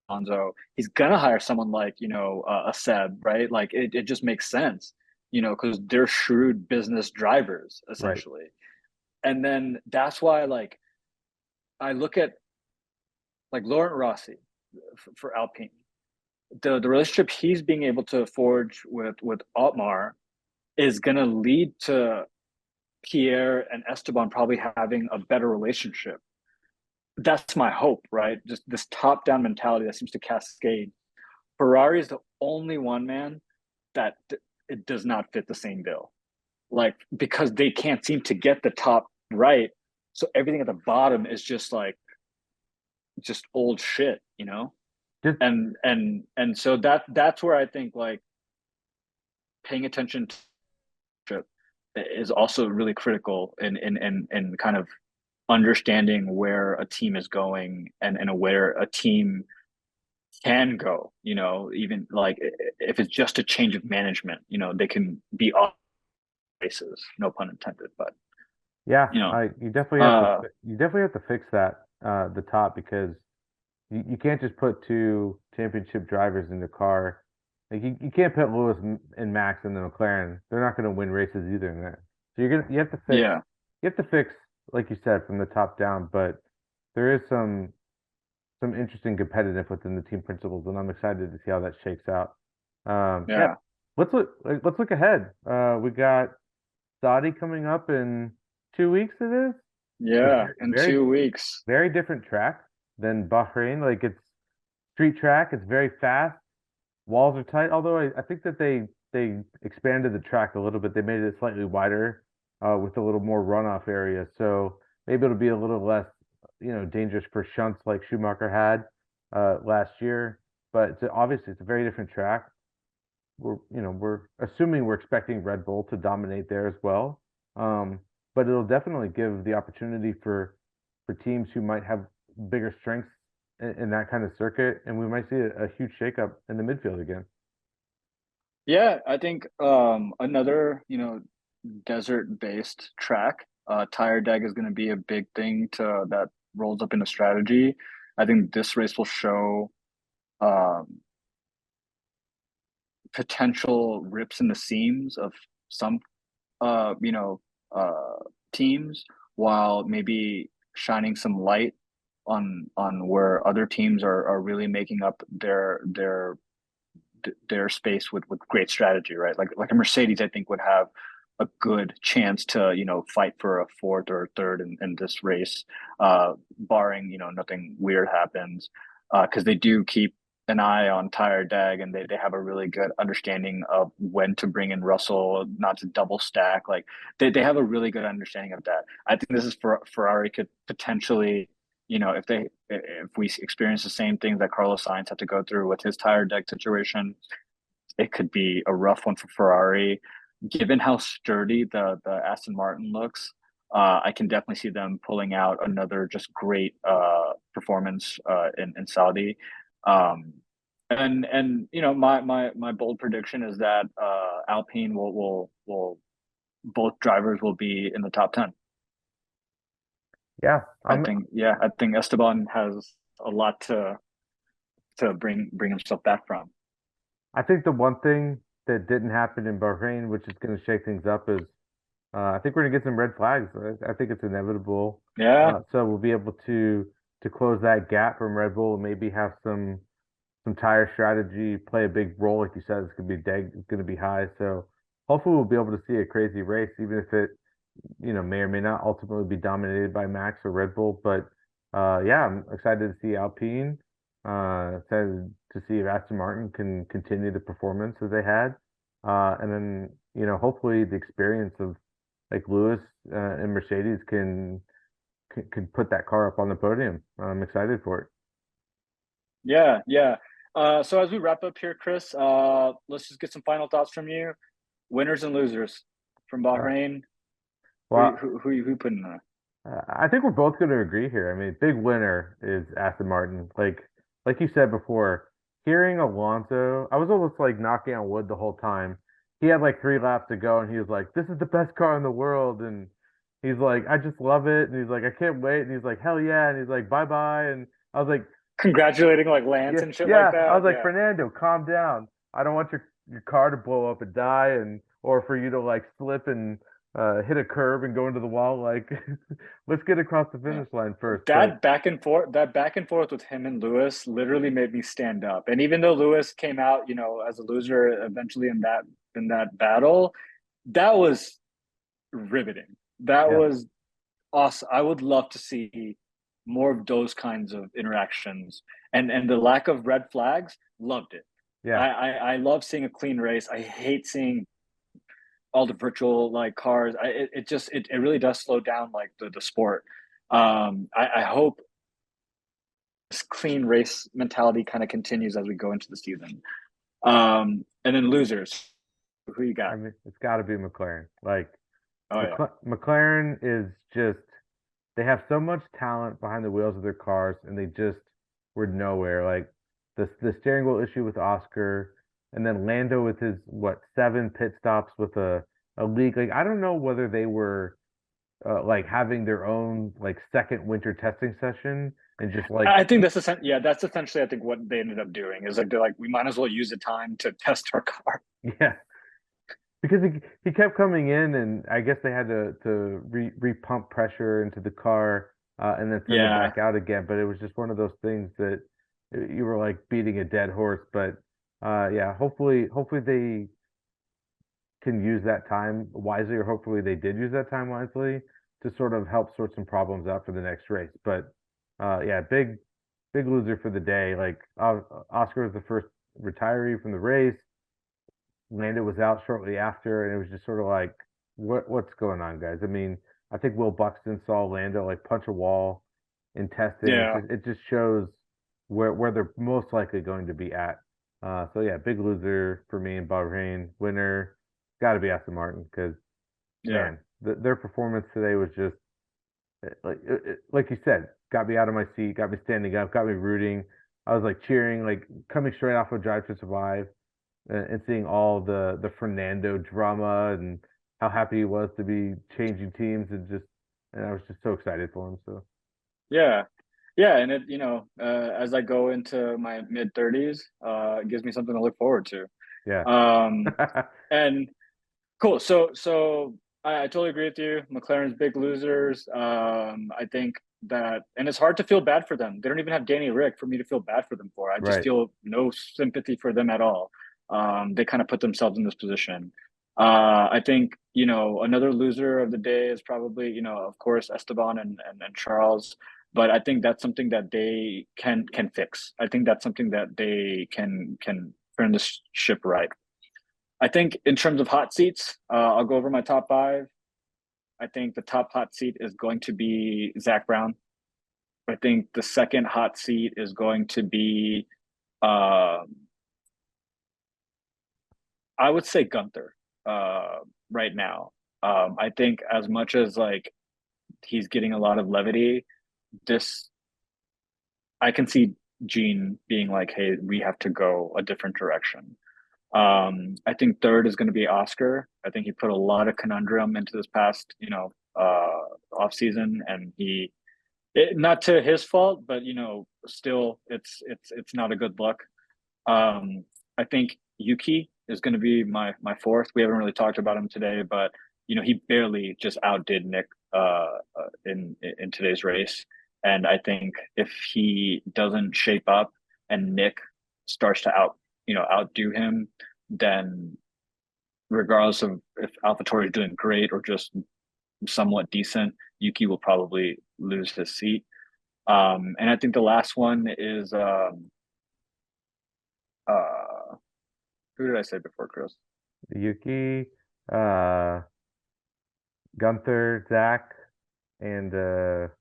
Alonso. He's gonna hire someone like a Seb, right? Like it just makes sense, because they're shrewd business drivers Right. essentially. And then that's why like I look at like Laurent Rossi for Alpine, the relationship he's being able to forge with Otmar is gonna lead to Pierre and Esteban probably having a better relationship. That's my hope, right? Just this top down mentality that seems to cascade. Ferrari is the only one, man, that it does not fit the same bill. Like, because they can't seem to get the top right. So everything at the bottom is just like, just old shit. Just And so that's where I think like paying attention to is also really critical in kind of understanding where a team is going and where a team can go, even like if it's just a change of management, they can be off races, no pun intended, but yeah, you know, you definitely have to uh fix that the top because you can't just put two championship drivers in the car. Like you can't put Lewis and Max in the McLaren. They're not going to win races either in there. So you have to fix yeah, like you said from the top down, but there is some interesting competitive within the team principles, and I'm excited to see how that shakes out. Yeah, yeah, let's look ahead. We got Saudi coming up in 2 weeks. It is. It's yeah, very in very 2 weeks. very different track than Bahrain. Like it's street track. It's very fast. Walls are tight. Although I think that they expanded the track a little bit. They made it slightly wider with a little more runoff area. So maybe it'll be a little less, dangerous for shunts like Schumacher had last year. but obviously it's a very different track. We're assuming we're expecting Red Bull to dominate there as well. Um, but it'll definitely give the opportunity for teams who might have bigger strengths in that kind of circuit, and we might see a huge shakeup in the midfield again. Yeah, I think another, desert-based track, tire deg is going to be a big thing to that rolls up into strategy. I think this race will show um, potential rips in the seams of some uh, you know, uh, teams, while maybe shining some light on where other teams are really making up their space with great strategy, right? Like a Mercedes, I think would have a good chance to fight for a fourth or a third in this race, barring nothing weird happens, because they do keep an eye on tire dag, and they have a really good understanding of when to bring in Russell, not to double stack. Like they have a really good understanding of that. I think this is for Ferrari could potentially, if we experience the same things that Carlos Sainz had to go through with his tire deck situation, it could be a rough one for Ferrari. Given how sturdy the Aston Martin looks, I can definitely see them pulling out another just great performance in Saudi. Um, and my bold prediction is that Alpine will both drivers will be in the top 10. Yeah, I think Esteban has a lot to bring himself back from. I think the one thing that didn't happen in Bahrain, which is going to shake things up, is I think we're going to get some red flags. I think it's inevitable. Yeah, So we'll be able to close that gap from Red Bull and maybe have some tire strategy play a big role. Like you said, it's going to be high. So hopefully we'll be able to see a crazy race, even if it may or may not ultimately be dominated by Max or Red Bull. But yeah, I'm excited to see Alpine. Excited to see if Aston Martin can continue the performance that they had. And then, hopefully the experience of like Lewis and Mercedes can put that car up on the podium. I'm excited for it. yeah, yeah. So as we wrap up here, Chris, let's just get some final thoughts from you. Winners and losers from Uh, Bahrain. well, Who put in there? I think we're both going to agree here. I mean, big winner is Aston Martin. Like you said before, hearing Alonso, I was almost like knocking on wood the whole time. He had like 3 laps to go, and he was like, "This is the best car in the world," and he's like, "I just love it," and he's like, "I can't wait," and he's like, "Hell yeah," and he's like, "Bye bye," and I was like, Congratulating like Lance "Yeah, and shit like yeah," I that. was like, Yeah. "Fernando, calm down. I don't want your car to blow up and die, and or for you to like slip and hit a curb and go into the wall. Like, let's get across the Yeah. finish line first." But That back and forth with him and Lewis literally made me stand up. And even though Lewis came out, as a loser eventually in that battle, that was riveting. That yeah, was awesome. I would love to see more of those kinds of interactions. And the lack of red flags, loved it. yeah. I love seeing a clean race. I hate seeing all the virtual like cars. It really does slow down like the sport. I hope this clean race mentality kind of continues as we go into the season. And then losers, who you I got? mean, it's got to be McLaren. Like, Oh yeah, McLaren is just they have so much talent behind the wheels of their cars, and they just were nowhere. Like the steering wheel issue with Oscar, and then Lando with his what 7 pit stops with a leak. Like I don't know whether they were like having their own like second winter testing session and just like I think that's essentially I think what they ended up doing is like they're like we might as well use the time to test our car. yeah, because he kept coming in, and I guess they had to repump pressure into the car and then send it Yeah, back out again. But it was just one of those things that you were like beating a dead horse. But yeah, hopefully they can use that time wisely, or hopefully they did use that time wisely to sort of help sort some problems out for the next race. But yeah, big loser for the day. Like Oscar was the first retiree from the race. Lando was out shortly after, and it was just sort of like, what's going on, guys? I mean, I think Will Buxton saw Lando like punch a wall in testing. yeah, It just shows where they're most likely going to be at. So yeah, big loser for me in Bahrain. Winner got to be Aston Martin because Yeah. man, their performance today was just like you said, got me out of my seat, got me standing up, got me rooting. I was like cheering, like coming straight off of Drive to Survive and seeing all the Fernando drama and how happy he was to be changing teams and I was just so excited for him. So Yeah. Yeah, and it, as I go into my mid 30s, it gives me something to look forward to. yeah, Um, and cool. So I totally agree with you. McLaren's big losers. I think that, and it's hard to feel bad for them. They don't even have Danny Rick for me to feel bad for them for. I just right. feel no sympathy for them at all. They kind of put themselves in this position. I think, another loser of the day is probably, of course, Esteban and Charles. But I think that's something that they can fix. I think that's something that they can turn the ship right. I think in terms of hot seats, I'll go over my top five. I think the top hot seat is going to be Zach Brown. I think the second hot seat is going to be, uh, I would say Gunther right now. I think as much as like he's getting a lot of levity, this I can see Gene being like, "Hey, we have to go a different direction." I think third is going to be Oscar. I think he put a lot of conundrum into this past, off season, and not to his fault, but still, it's not a good look. I think Yuki is going to be my fourth. We haven't really talked about him today, but he barely just outdid Nick in today's race, and I think if he doesn't shape up and Nick starts to outdo him, then regardless of if AlphaTauri is doing great or just somewhat decent, Yuki will probably lose his seat. And I think the last one is uh, who did I say before, Chris? Yuki, uh, Gunther, Zach, and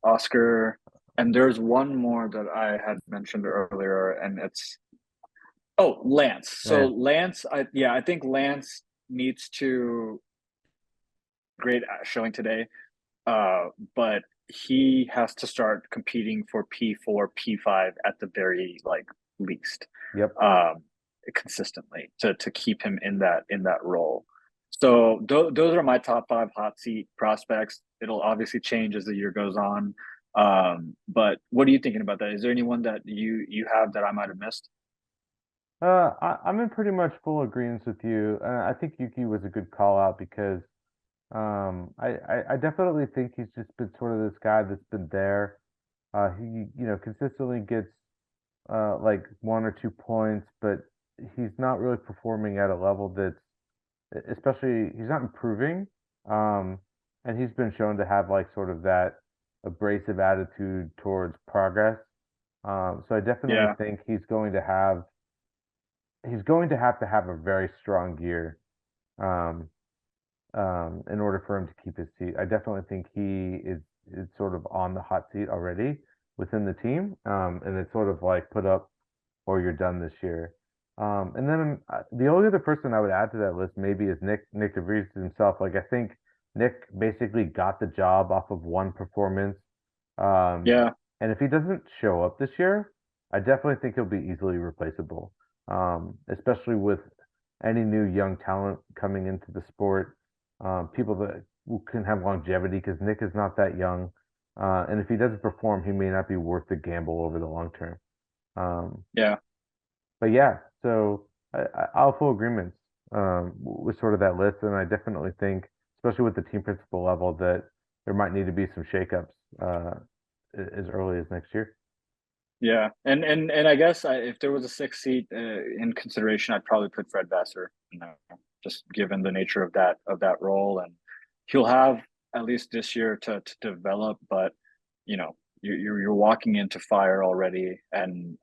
Oscar. And there's one more that I had mentioned earlier, and it's Lance. So Lance. Lance, I think Lance needs to great showing today. But he has to start competing for P4, P5 at the very like least, Yep. um, consistently to keep him in that role. So those are my top five hot seat prospects. It'll obviously change as the year goes on. But what are you thinking about that? Is there anyone that you have that I might have missed? I'm in pretty much full agreement with you. I think Yuki was a good call out because I definitely think he's just been sort of this guy that's been there. He, consistently gets like 1 or 2 points, but he's not really performing at a level that's, especially, he's not improving. Um, and he's been shown to have like sort of that abrasive attitude towards progress. So I definitely Yeah, think he's going to have a very strong year. Um, in order for him to keep his seat. I definitely think he is sort of on the hot seat already within the team, and it's sort of like put up or you're done this year. And then the only other person I would add to that list maybe is Nick DeVries himself. Like I think Nick basically got the job off of one performance, um, yeah, and if he doesn't show up this year, I definitely think he'll be easily replaceable. Especially with any new young talent coming into the sport, people that can have longevity because Nick is not that young. And if he doesn't perform, he may not be worth the gamble over the long term. Um, yeah. but yeah, so I'll full agreements with sort of that list, and I definitely think, especially with the team principal level, that there might need to be some shakeups as early as next year. Yeah, and I guess if there was a sixth seat in consideration, I'd probably put Fred Vassar. Just given the nature of that role, and he'll have at least this year to develop. But you're walking into fire already, and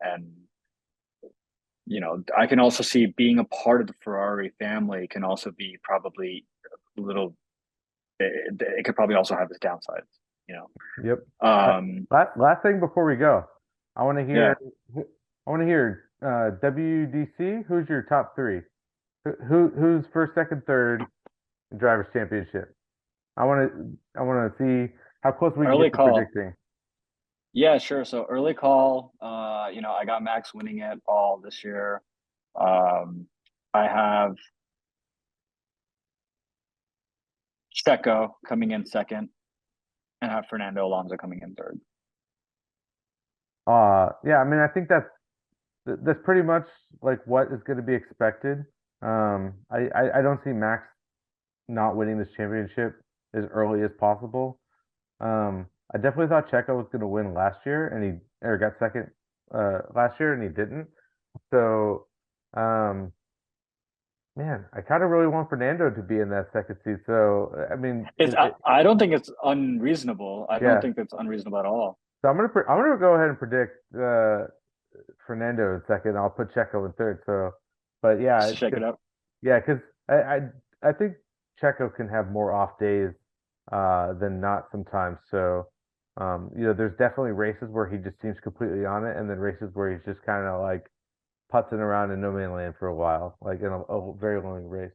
I can also see being a part of the Ferrari family can also be probably a little. It could probably also have its downsides. You Yep. know, um, Last thing before we go, I want to yeah. hear. I want to hear WDC. Who's your top three? Who's first, second, third in drivers' championship? I want to see how close we can Early get to call. predicting. Yeah, sure. So early call, I got Max winning it all this year. Um, I have Checo coming in second, and I have Fernando Alonso coming in third. Yeah, I mean, I think that's pretty much like what is going to be expected. I don't see Max not winning this championship as early as possible. I definitely thought Checo was going to win last year, and he or got second last year, and he didn't. So, um, man, I kind of really want Fernando to be in that second seat. So, I mean, I don't think it's unreasonable. I don't yeah. think that's unreasonable at all. So I'm gonna go ahead and predict Fernando in second. I'll put Checo in third. So, but yeah, Shake it up. yeah, because I think Checo can have more off days than not sometimes. So, there's definitely races where he just seems completely on it, and then races where he's just kind of like putzing around in no man land for a while, like in a very long race.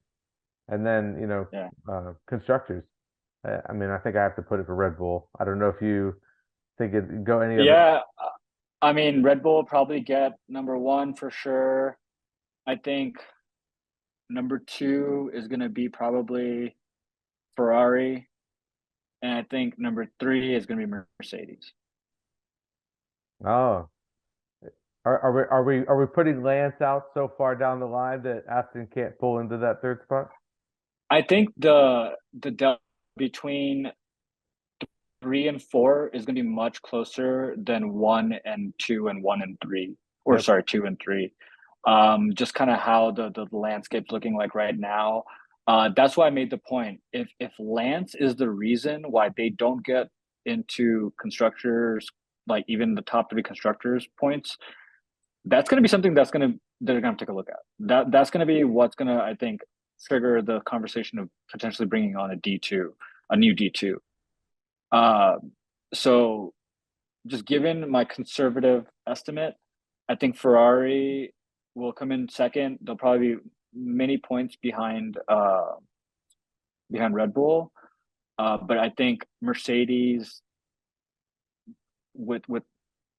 And then, Yeah. constructors. I mean, I think I have to put it for Red Bull. I don't know if you think it go any other. Yeah. I mean, Red Bull probably get number one for sure. I think number two is going to be probably Ferrari. And I think number three is going to be Mercedes. Oh, are we putting Lance out so far down the line that Aston can't pull into that third spot? I think the delta between three and four is going to be much closer than one and two and one and three, or Yep. sorry, two and three. Just kind of how the landscape's looking like right now. That's why I made the point. If Lance is the reason why they don't get into constructors, like even the top three constructors points, that's going to be something they're going to take a look at. That's going to be what's going to, I think, trigger the conversation of potentially bringing on a new D2. Uh, so just given my conservative estimate, I think Ferrari will come in second. They'll probably be many points behind Red Bull. But I think Mercedes with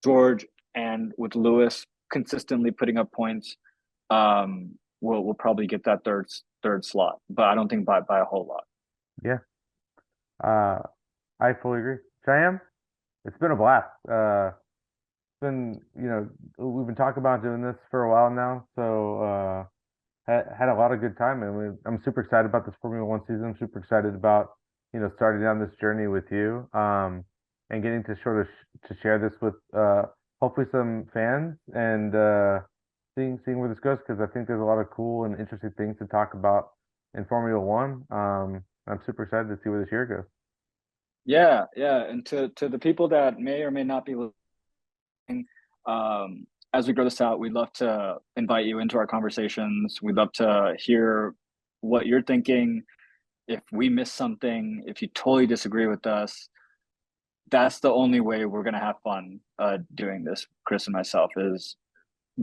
George and with Lewis consistently putting up points, will probably get that third slot. But I don't think by a whole lot. Yeah. Uh, I fully agree. Cheyenne, it's been a blast. It's been, we've been talking about doing this for a while now, so had a lot of good time, and I'm super excited about this Formula One season. I'm super excited about, starting down this journey with you, and getting to sort of to share this with hopefully some fans and seeing where this goes because I think there's a lot of cool and interesting things to talk about in Formula One. I'm super excited to see where this year goes. Yeah, yeah. And to the people that may or may not be listening, as we grow this out, we'd love to invite you into our conversations. We'd love to hear what you're thinking. If we miss something, if you totally disagree with us, that's the only way we're gonna have fun doing this, Chris and myself, is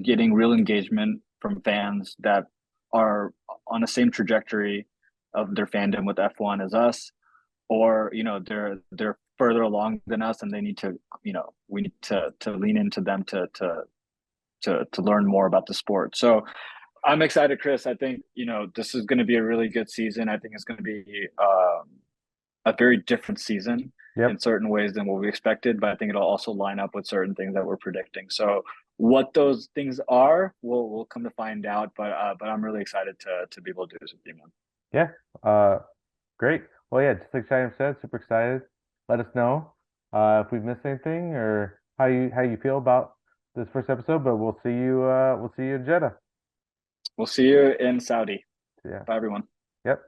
getting real engagement from fans that are on the same trajectory of their fandom with F1 as us, or they're further along than us and they need to, we need to lean into them to learn more about the sport. So I'm excited, Chris. I think this is going to be a really good season. I think it's going to be a very different season in Yep. certain ways than what we expected, but I think it'll also line up with certain things that we're predicting. So what those things are, we'll come to find out. But I'm really excited to be able to do this with you, man. Yeah. Great. Well, yeah, just like Cheyenne said, super excited. Let us know if we've missed anything or how you feel about this first episode. But we'll see you in Jeddah. We'll see you in Saudi. Yeah. Bye, everyone. Yep.